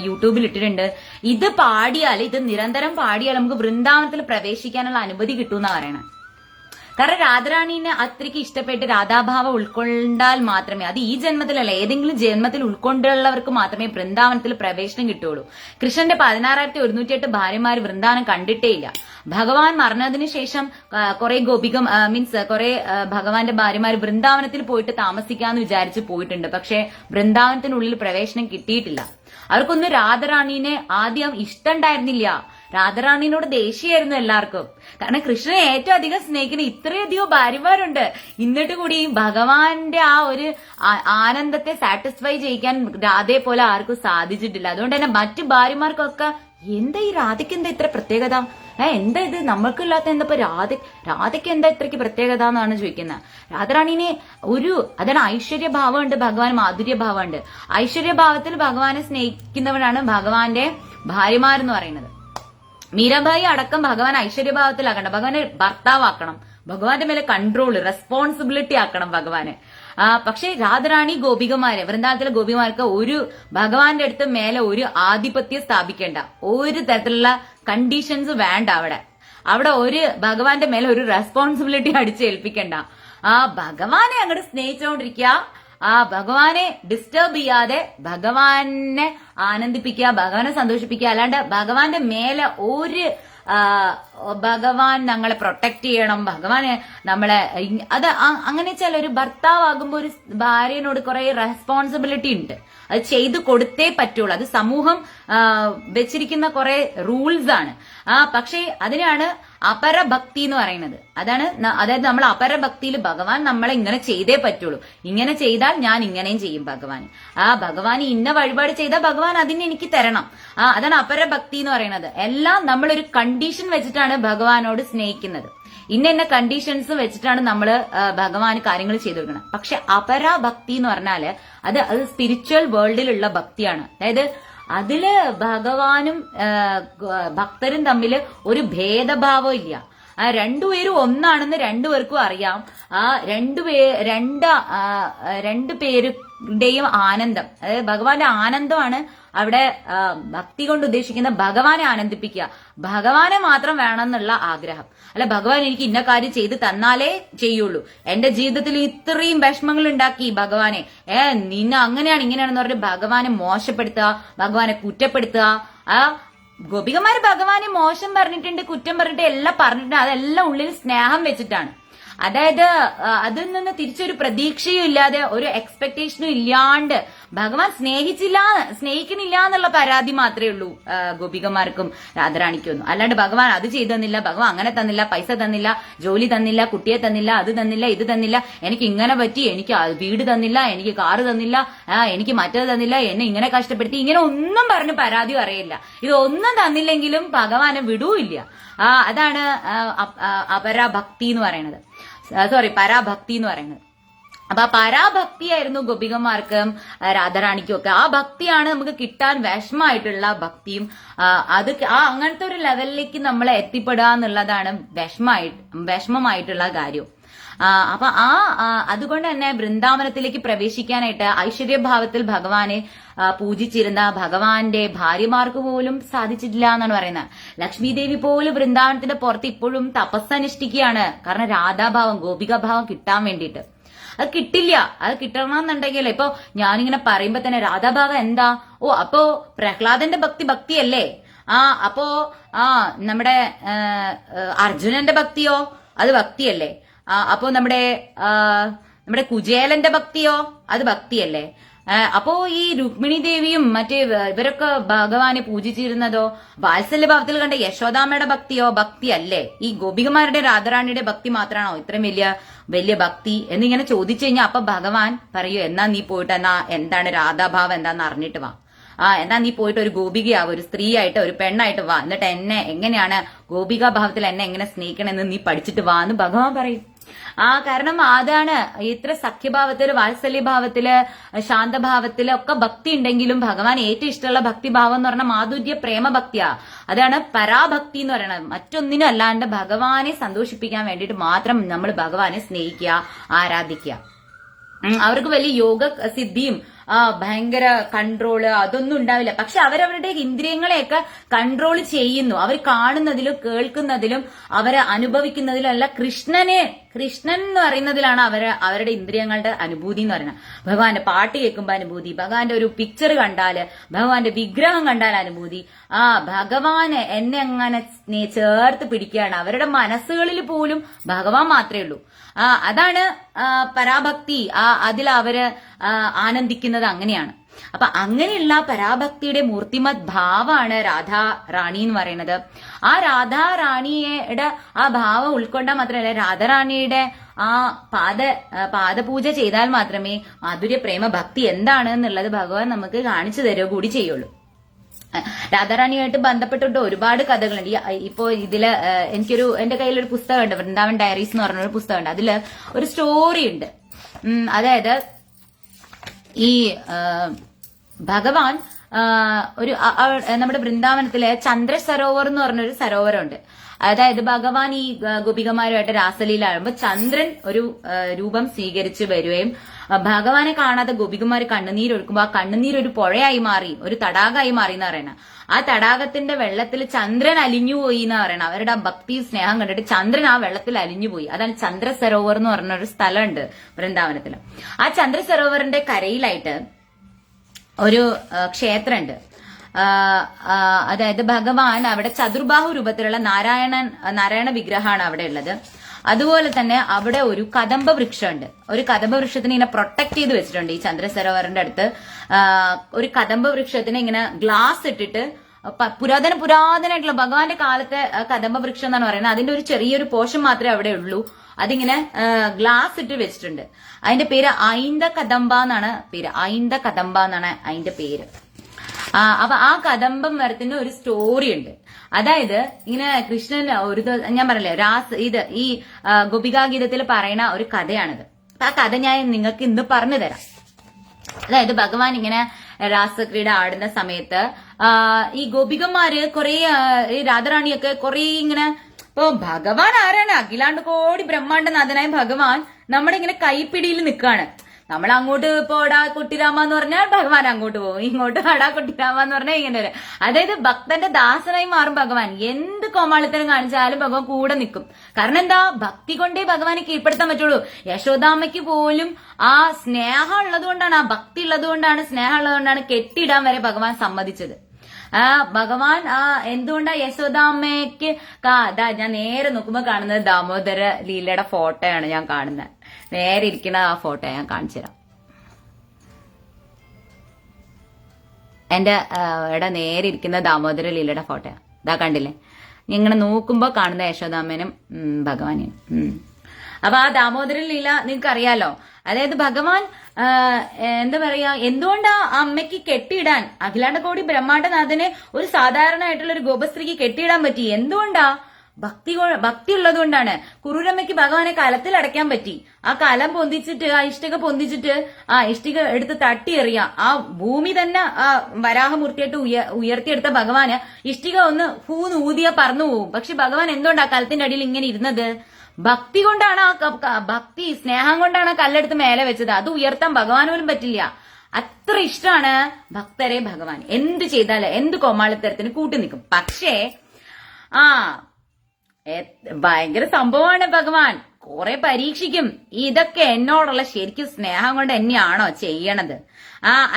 യൂട്യൂബിൽ ഇട്ടിട്ടുണ്ട്. ഇത് പാടിയാൽ, ഇത് നിരന്തരം പാടിയാൽ നമുക്ക് വൃന്ദാവനത്തിൽ പ്രവേശിക്കാനുള്ള അനുമതി കിട്ടുമെന്നാ പറയണേ. കാരണം രാധാറാണീനെ അത്രയ്ക്ക് ഇഷ്ടപ്പെട്ട് രാധാഭാവം ഉൾക്കൊണ്ടാൽ മാത്രമേ, അത് ഈ ജന്മത്തിലല്ല ഏതെങ്കിലും ജന്മത്തിൽ ഉൾക്കൊണ്ടുള്ളവർക്ക് മാത്രമേ വൃന്ദാവനത്തിൽ പ്രവേശനം കിട്ടുള്ളൂ. കൃഷ്ണന്റെ 16,108 ഭാര്യമാർ വൃന്ദാവനം കണ്ടിട്ടേ ഇല്ല. ഭഗവാൻ മറന്നതിന് ശേഷം കുറെ കുറെ ഭഗവാന്റെ ഭാര്യമാർ വൃന്ദാവനത്തിൽ പോയിട്ട് താമസിക്കാന്ന് വിചാരിച്ച് പോയിട്ടുണ്ട്. പക്ഷെ വൃന്ദാവനത്തിനുള്ളിൽ പ്രവേശനം കിട്ടിയിട്ടില്ല. അവർക്കൊന്നും രാധാറാണീനെ ആദ്യം ഇഷ്ടമുണ്ടായിരുന്നില്ല. രാധാറാണീനോട് ദേഷ്യമായിരുന്നു എല്ലാവർക്കും. കാരണം കൃഷ്ണനെ ഏറ്റവും അധികം സ്നേഹിക്കുന്ന ഇത്രയധികം ഭാര്യമാരുണ്ട്. എന്നിട്ട് കൂടി ഭഗവാന്റെ ആ ഒരു ആനന്ദത്തെ സാറ്റിസ്ഫൈ ചെയ്യിക്കാൻ രാധയെ പോലെ ആർക്കും സാധിച്ചിട്ടില്ല. അതുകൊണ്ട് തന്നെ മറ്റു ഭാര്യമാർക്കൊക്കെ എന്താ ഈ രാധയ്ക്ക് എന്താ ഇത്ര പ്രത്യേകത, എന്താ ഇത് നമ്മൾക്കില്ലാത്ത എന്താ രാധയ്ക്ക് എന്താ ഇത്രയ്ക്ക് പ്രത്യേകത എന്നാണ് ചോദിക്കുന്നത്. രാധാറാണീനെ അതാണ് ഐശ്വര്യഭാവമുണ്ട്, ഭഗവാൻ മാധുര്യഭാവമുണ്ട്. ഐശ്വര്യഭാവത്തിൽ ഭഗവാനെ സ്നേഹിക്കുന്നവരാണ് ഭഗവാന്റെ ഭാര്യമാരെന്ന് പറയുന്നത്. മീരാബായി അടക്കം ഭഗവാൻ ഐശ്വര്യഭാവത്തിലാക്കണം, ഭഗവാനെ ഭർത്താവാക്കണം, ഭഗവാന്റെ മേലെ കൺട്രോൾ റെസ്പോൺസിബിലിറ്റി ആക്കണം ഭഗവാന്. പക്ഷെ രാധാറാണി വൃന്ദാവനത്തിലെ ഗോപികമാർക്ക് ഭഗവാന്റെ അടുത്ത് മേലെ ഒരു ആധിപത്യം സ്ഥാപിക്കേണ്ട, ഒരു തരത്തിലുള്ള കണ്ടീഷൻസ് വേണ്ട. അവിടെ ഭഗവാന്റെ മേലെ ഒരു റെസ്പോൺസിബിലിറ്റി അടിച്ചേൽപ്പിക്കണ്ട. ഭഗവാനെ അങ്ങോട്ട് സ്നേഹിച്ചുകൊണ്ടിരിക്കുക, ഭഗവാനെ ഡിസ്റ്റർബ് ചെയ്യാതെ ഭഗവാനെ ആനന്ദിപ്പിക്കുക, ഭഗവാനെ സന്തോഷിപ്പിക്കുക. അല്ലാണ്ട് ഭഗവാന്റെ മേലെ ഭഗവാൻ നമ്മളെ പ്രൊട്ടക്ട് ചെയ്യണം, ഭഗവാനെ നമ്മളെ അത് അങ്ങനെ വെച്ചാൽ ഒരു ഭർത്താവാകുമ്പോ ഒരു ഭാര്യനോട് കുറെ റെസ്പോൺസിബിലിറ്റി ഉണ്ട്, അത് ചെയ്തു കൊടുത്തേ പറ്റുള്ളൂ. അത് സമൂഹം വെച്ചിരിക്കുന്ന കുറെ റൂൾസ് ആണ്. പക്ഷേ അതിനാണ് അപരഭക്തി എന്ന് പറയുന്നത്. അതായത് നമ്മൾ അപരഭക്തിയിൽ ഭഗവാൻ നമ്മളെ ഇങ്ങനെ ചെയ്തേ പറ്റുള്ളൂ, ഇങ്ങനെ ചെയ്താൽ ഞാൻ ഇങ്ങനെയും ചെയ്യും ഭഗവാൻ. ഭഗവാൻ ഇന്ന വഴിപാട് ചെയ്താൽ ഭഗവാൻ അതിന് എനിക്ക് തരണം. അതാണ് അപരഭക്തി എന്ന് പറയുന്നത്. എല്ലാം നമ്മളൊരു കണ്ടീഷൻ വെച്ചിട്ടാണ് ഭഗവാനോട് സ്നേഹിക്കുന്നത്. ഇന്ന കണ്ടീഷൻസ് വെച്ചിട്ടാണ് നമ്മൾ ഭഗവാന് കാര്യങ്ങൾ ചെയ്തു കൊടുക്കുന്നത്. പക്ഷെ അപരഭക്തി എന്ന് പറഞ്ഞാല് അത് സ്പിരിച്വൽ വേൾഡിലുള്ള ഭക്തിയാണ്. അതായത് അതില് ഭഗവാനും ഭക്തരും തമ്മിൽ ഒരു ഭേദഭാവം ഇല്ല. രണ്ടുപേരും ഒന്നാണെന്ന് രണ്ടുപേർക്കും അറിയാം. രണ്ടുപേരുടെയും ആനന്ദം, അതായത് ഭഗവാന്റെ ആനന്ദമാണ് അവിടെ ഭക്തി കൊണ്ട് ഉദ്ദേശിക്കുന്ന. ഭഗവാനെ ആനന്ദിപ്പിക്കുക, ഭഗവാനെ മാത്രം വേണമെന്നുള്ള ആഗ്രഹം. അല്ല ഭഗവാൻ എനിക്ക് ഇന്ന കാര്യം ചെയ്ത് തന്നാലേ ചെയ്യുള്ളൂ, എന്റെ ജീവിതത്തിൽ ഇത്രയും വിഷമങ്ങൾ ഉണ്ടാക്കി ഭഗവാനെ, നിന്നെ അങ്ങനെയാണ് ഇങ്ങനെയാണെന്ന് പറഞ്ഞ് ഭഗവാനെ മോശപ്പെടുത്തുക, ഭഗവാനെ കുറ്റപ്പെടുത്തുക. ഗോപികമാര് ഭഗവാനെ മോശം പറഞ്ഞിട്ടുണ്ട്, കുറ്റം പറഞ്ഞിട്ട് എല്ലാം പറഞ്ഞിട്ടുണ്ട്. അതെല്ലാം ഉള്ളിൽ സ്നേഹം വെച്ചിട്ടാണ്. അതായത് അതിൽ നിന്ന് തിരിച്ചൊരു പ്രതീക്ഷയും ഇല്ലാതെ, ഒരു എക്സ്പെക്ടേഷനും ഇല്ലാണ്ട് ഭഗവാൻ സ്നേഹിക്കണില്ല എന്നുള്ള പരാതി മാത്രമേ ഉള്ളൂ ഗോപികമാർക്കും രാധാറാണിക്കൊന്നും. അല്ലാണ്ട് ഭഗവാൻ അത് ചെയ്തു തന്നില്ല, ഭഗവാൻ അങ്ങനെ തന്നില്ല, പൈസ തന്നില്ല, ജോലി തന്നില്ല, കുട്ടിയെ തന്നില്ല, അത് തന്നില്ല, ഇത് തന്നില്ല, എനിക്ക് ഇങ്ങനെ പറ്റി, എനിക്ക് വീട് തന്നില്ല, എനിക്ക് കാറ് തന്നില്ല, എനിക്ക് മറ്റത് തന്നില്ല, എന്നെ ഇങ്ങനെ കഷ്ടപ്പെടുത്തി, ഇങ്ങനെ ഒന്നും പറഞ്ഞ് പരാതി അറിയില്ല. ഇതൊന്നും തന്നില്ലെങ്കിലും ഭഗവാനെ വിടൂല്ല. അതാണ് പരാഭക്തി എന്ന് പറയുന്നത്. പരാഭക്തി എന്ന് പറയുന്നത്. അപ്പൊ പരാഭക്തിയായിരുന്നു ഗോപികമാർക്കും രാധാറാണിക്കും ഒക്കെ. ആ ഭക്തിയാണ് നമുക്ക് കിട്ടാൻ വിഷമമായിട്ടുള്ള ഭക്തിയും. അത് അങ്ങനത്തെ ഒരു ലെവലിലേക്ക് നമ്മൾ എത്തിപ്പെടുക എന്നുള്ളതാണ് വിഷമമായിട്ടുള്ള കാര്യം. അപ്പൊ അതുകൊണ്ട് തന്നെ വൃന്ദാവനത്തിലേക്ക് പ്രവേശിക്കാനായിട്ട് ഐശ്വര്യഭാവത്തിൽ ഭഗവാനെ പൂജിച്ചിരുന്ന ഭഗവാന്റെ ഭാര്യമാർക്ക് പോലും സാധിച്ചിട്ടില്ല എന്നാണ് പറയുന്നത്. ലക്ഷ്മി ദേവി പോലും വൃന്ദാവനത്തിന്റെ പുറത്ത് ഇപ്പോഴും തപസ്സനുഷ്ഠിക്കുകയാണ്. കാരണം രാധാഭാവം, ഗോപികാഭാവം കിട്ടാൻ വേണ്ടിയിട്ട്. അത് കിട്ടില്ല. അത് കിട്ടണമെന്നുണ്ടെങ്കിൽ ഇപ്പൊ ഞാനിങ്ങനെ പറയുമ്പോ തന്നെ രാധാഭാവം എന്താ, അപ്പോ പ്രഹ്ലാദന്റെ ഭക്തിയല്ലേ, അപ്പോ നമ്മുടെ അർജുനന്റെ ഭക്തിയോ അത് ഭക്തിയല്ലേ, അപ്പോ നമ്മുടെ കുചേലന്റെ ഭക്തിയോ അത് ഭക്തിയല്ലേ, അപ്പോ ഈ രുക്മിണി ദേവിയും മറ്റേ ഇവരൊക്കെ ഭഗവാനെ പൂജിച്ചിരുന്നതോ വാത്സല്യഭാവത്തിൽ കണ്ട യശോദാമ്മയുടെ ഭക്തിയോ ഭക്തിയല്ലേ? ഈ ഗോപികമാരുടെ രാധാറാണിയുടെ ഭക്തി മാത്രമാണോ ഇത്രയും വലിയ ഭക്തി എന്നിങ്ങനെ ചോദിച്ചു കഴിഞ്ഞാൽ അപ്പൊ ഭഗവാൻ പറയൂ, എന്നാ നീ പോയിട്ട് എന്താണ് രാധാഭാവം എന്താന്ന് അറിഞ്ഞിട്ട് വാ, എന്നാ നീ പോയിട്ട് ഒരു ഗോപികയാവും, ഒരു സ്ത്രീ ആയിട്ട് ഒരു പെണ്ണായിട്ട് വാ, എന്നിട്ട് എന്നെ എങ്ങനെയാണ് ഗോപികാഭാവത്തിൽ എന്നെ എങ്ങനെ സ്നേഹിക്കണമെന്ന് നീ പഠിച്ചിട്ട് വാ എന്ന് ഭഗവാൻ പറയും. കാരണം അതാണ് ഇത്ര സഖ്യഭാവത്തില്, വാത്സല്യഭാവത്തില്, ശാന്തഭാവത്തില് ഒക്കെ ഭക്തി ഉണ്ടെങ്കിലും ഭഗവാൻ ഏറ്റവും ഇഷ്ടമുള്ള ഭക്തിഭാവം എന്ന് പറഞ്ഞാൽ മാധുര്യ പ്രേമഭക്തിയാ. അതാണ് പരാഭക്തി എന്ന് പറയുന്നത്. മറ്റൊന്നിനും അല്ലാണ്ട് ഭഗവാനെ സന്തോഷിപ്പിക്കാൻ വേണ്ടിയിട്ട് മാത്രം നമ്മൾ ഭഗവാനെ സ്നേഹിക്കുക, ആരാധിക്കുക. അവർക്ക് വലിയ യോഗ സിദ്ധിയും ഭയങ്കര കൺട്രോള് അതൊന്നും ഉണ്ടാവില്ല. പക്ഷെ അവരവരുടെ ഇന്ദ്രിയങ്ങളെയൊക്കെ കൺട്രോൾ ചെയ്യുന്നു. അവർ കാണുന്നതിലും കേൾക്കുന്നതിലും അവരെ അനുഭവിക്കുന്നതിലും അല്ല കൃഷ്ണൻ എന്ന് പറയുന്നതിലാണ് അവരുടെ ഇന്ദ്രിയങ്ങളുടെ അനുഭൂതി എന്ന് പറയുന്നത്. ഭഗവാന്റെ പാട്ട് കേൾക്കുമ്പോൾ അനുഭൂതി, ഭഗവാന്റെ ഒരു പിക്ചർ കണ്ടാല്, ഭഗവാന്റെ വിഗ്രഹം കണ്ടാൽ അനുഭൂതി. ഭഗവാന് എന്നെ അങ്ങനെ ചേർത്ത് പിടിക്കുകയാണ്. അവരുടെ മനസ്സുകളിൽ പോലും ഭഗവാൻ മാത്രമേ ഉള്ളൂ. അതാണ് പരാഭക്തി. അതിൽ അവര് ആനന്ദിക്കുന്നത് അങ്ങനെയാണ്. അപ്പൊ അങ്ങനെയുള്ള പരാഭക്തിയുടെ മൂർത്തിമത് ഭാവമാണ് രാധാ റാണി എന്ന് പറയുന്നത്. ആ രാധാ റാണിയുടെ ആ ഭാവം ഉൾക്കൊണ്ടാൽ മാത്രമല്ല, രാധാറാണിയുടെ ആ പാദപൂജ ചെയ്താൽ മാത്രമേ മാധുര്യ പ്രേമ ഭക്തി എന്താണ് എന്നുള്ളത് ഭഗവാൻ നമുക്ക് കാണിച്ചു തരുക കൂടി ചെയ്യുള്ളൂ. രാധാറാണിയായിട്ട് ബന്ധപ്പെട്ടിട്ട് ഒരുപാട് കഥകളുണ്ട്. ഇപ്പോ ഇതില് എന്റെ കയ്യിലൊരു പുസ്തകമുണ്ട്, വൃന്ദാവൻ ഡയറീസ് എന്ന് പറഞ്ഞൊരു പുസ്തകമുണ്ട്. അതില് ഒരു സ്റ്റോറി ഉണ്ട്. അതായത് ഈ ഭഗവാൻ നമ്മുടെ വൃന്ദാവനത്തിലെ ചന്ദ്ര സരോവർ എന്ന് പറഞ്ഞൊരു സരോവരമുണ്ട്. അതായത് ഭഗവാൻ ഈ ഗോപികമാരുമായിട്ട് രാസലീലാകുമ്പോൾ ചന്ദ്രൻ ഒരു രൂപം സ്വീകരിച്ച് വരികയും ഭഗവാനെ കാണാതെ ഗോപികമാര് കണ്ണുനീരൊഴുക്കുമ്പോ ആ കണ്ണുനീരൊരു പുഴയായി മാറി, ഒരു തടാകമായി മാറി എന്ന് പറയണ. ആ തടാകത്തിന്റെ വെള്ളത്തിൽ ചന്ദ്രൻ അലിഞ്ഞുപോയി എന്ന് പറയണം. അവരുടെ ഭക്തി സ്നേഹം കണ്ടിട്ട് ചന്ദ്രൻ ആ വെള്ളത്തിൽ അലിഞ്ഞുപോയി. അതാണ് ചന്ദ്ര സരോവർ എന്ന് പറഞ്ഞ ഒരു സ്ഥലമുണ്ട് വൃന്ദാവനത്തിൽ. ആ ചന്ദ്ര സരോവറിന്റെ കരയിലായിട്ട് ഒരു ക്ഷേത്രമുണ്ട്. അതായത് ഭഗവാൻ അവിടെ ചതുർബാഹു രൂപത്തിലുള്ള നാരായണ വിഗ്രഹമാണ് അവിടെ ഉള്ളത്. അതുപോലെ തന്നെ അവിടെ ഒരു കദംബ വൃക്ഷമുണ്ട്. ഒരു കദംബ വൃക്ഷത്തിനെ ഇങ്ങനെ പ്രൊട്ടക്ട് ചെയ്ത് വെച്ചിട്ടുണ്ട്. ഈ ചന്ദ്ര സരോവറിന്റെ അടുത്ത് ഒരു കദംബ വൃക്ഷത്തിന് ഇങ്ങനെ ഗ്ലാസ് ഇട്ടിട്ട് പുരാതനമായിട്ടുള്ള ഭഗവാന്റെ കാലത്തെ കദംബ വൃക്ഷം എന്നാണ് പറയുന്നത്. അതിന്റെ ഒരു ചെറിയൊരു പോർഷൻ മാത്രമേ അവിടെ ഉള്ളൂ. അതിങ്ങനെ ഗ്ലാസ് ഇട്ട് വെച്ചിട്ടുണ്ട്. അതിന്റെ പേര് ഐന്ദ കദംബ എന്നാണ് പേര്. ഐന്ദ കദംബ എന്നാണ് അതിന്റെ പേര്. അപ്പൊ ആ കദംബം മരത്തിന് ഒരു സ്റ്റോറി ഉണ്ട്. അതായത് ഇങ്ങനെ കൃഷ്ണൻ ഞാൻ പറഞ്ഞില്ലേ ഈ ഗോപികാഗീതത്തിൽ പറയുന്ന ഒരു കഥയാണിത്. ആ കഥ ഞാൻ നിങ്ങൾക്ക് ഇന്ന് പറഞ്ഞു തരാം. അതായത് ഭഗവാൻ ഇങ്ങനെ രാസക്രീഡ ആടുന്ന സമയത്ത് ഈ ഗോപികന്മാര് കുറെ ഈ രാധാറാണിയൊക്കെ കുറെ ഇങ്ങനെ, ഇപ്പൊ ഭഗവാൻ ആരാണ്? അഖിലാണ്ട് കോടി ബ്രഹ്മാണ്ടനാഥനായ ഭഗവാൻ നമ്മുടെ ഇങ്ങനെ കൈപ്പിടിയിൽ നിൽക്കാണ്. നമ്മൾ അങ്ങോട്ട് പോടാ കുട്ടിരാമ എന്ന് പറഞ്ഞാൽ ഭഗവാൻ അങ്ങോട്ട് പോകും, ഇങ്ങോട്ട് പാടാ കുട്ടിരാമ എന്ന് പറഞ്ഞാൽ ഇങ്ങനെ വരും. അതായത് ഭക്തന്റെ ദാസനായി മാറും ഭഗവാൻ. എന്ത് കോമാളിത്തരം കാണിച്ചാലും ഭഗവാൻ കൂടെ നിൽക്കും. കാരണം എന്താ? ഭക്തി കൊണ്ടേ ഭഗവാനെ കീഴ്പ്പെടുത്താൻ പറ്റുള്ളൂ. യശോദാമ്മയ്ക്ക് പോലും ആ സ്നേഹം ഉള്ളതുകൊണ്ടാണ്, ആ ഭക്തി ഉള്ളതുകൊണ്ടാണ്, സ്നേഹം ഉള്ളതുകൊണ്ടാണ് കെട്ടിയിടാൻ വരെ ഭഗവാൻ സമ്മതിച്ചത്. ഭഗവാൻ എന്തുകൊണ്ടാ യശോദാമ്മയ്ക്ക് ഞാൻ നേരെ നോക്കുമ്പോ കാണുന്നത് ദാമോദര ലീലയുടെ ഫോട്ടോയാണ് ഞാൻ കാണുന്നത്. നേരെ ഇരിക്കുന്ന ആ ഫോട്ടോ ഞാൻ കാണിച്ചു തരാം. എന്റെ നേരെ ഇരിക്കുന്ന ദാമോദര ലീലയുടെ ഫോട്ടോയാ. ഇതാ കണ്ടില്ലേ? ഇങ്ങനെ നോക്കുമ്പോ കാണുന്ന യശോദാമ്മനും ഭഗവാനെയും. അപ്പൊ ആ ദാമോദര ലീല നിങ്ങൾക്ക് അറിയാലോ. അതായത് ഭഗവാൻ എന്താ പറയാ, എന്തുകൊണ്ടാ അമ്മയ്ക്ക് കെട്ടിയിടാൻ, അഖിലാണ്ട കോടി ബ്രഹ്മാണ്ടനാഥനെ ഒരു സാധാരണയായിട്ടുള്ള ഒരു ഗോപസ്ത്രീക്ക് കെട്ടിയിടാൻ പറ്റി? എന്തുകൊണ്ടാ? ഭക്തി ഉള്ളത് കൊണ്ടാണ്. കുറൂരമ്മയ്ക്ക് ഭഗവാനെ കലത്തിൽ അടയ്ക്കാൻ പറ്റി. ആ കലം പൊന്തിച്ചിട്ട്, ആ ഇഷ്ടിക പൊന്തിച്ചിട്ട് ആ ഇഷ്ടിക എടുത്ത് തട്ടിയെറിയാം. ആ ഭൂമി തന്നെ ആ വരാഹമൂർത്തിയായിട്ട് ഉയർത്തിയെടുത്ത ഭഗവാന് ഇഷ്ടിക ഒന്ന് ഊതിയാ പറന്നു പോവും. പക്ഷെ ഭഗവാൻ എന്തുകൊണ്ടാ കലത്തിന്റെ അടിയിൽ ഇങ്ങനെ ഇരുന്നത്? ഭക്തി കൊണ്ടാണ്. ഭക്തി സ്നേഹം കൊണ്ടാണ് ആ കല്ലെടുത്ത് മേലെ വെച്ചത്. അത് ഉയർത്താൻ ഭഗവാൻ പോലും പറ്റില്ല. അത്ര ഇഷ്ടമാണ് ഭക്തരെ ഭഗവാൻ. എന്ത് ചെയ്താലും എന്ത് കോമാളിത്തരത്തിന് കൂട്ടി നിൽക്കും. പക്ഷേ ഭയങ്കര സംഭവമാണ് ഭഗവാൻ. കുറെ പരീക്ഷിക്കും. ഇതൊക്കെ എന്നോടുള്ള ശരിക്കും സ്നേഹം കൊണ്ട് തന്നെയാണോ ചെയ്യണത്?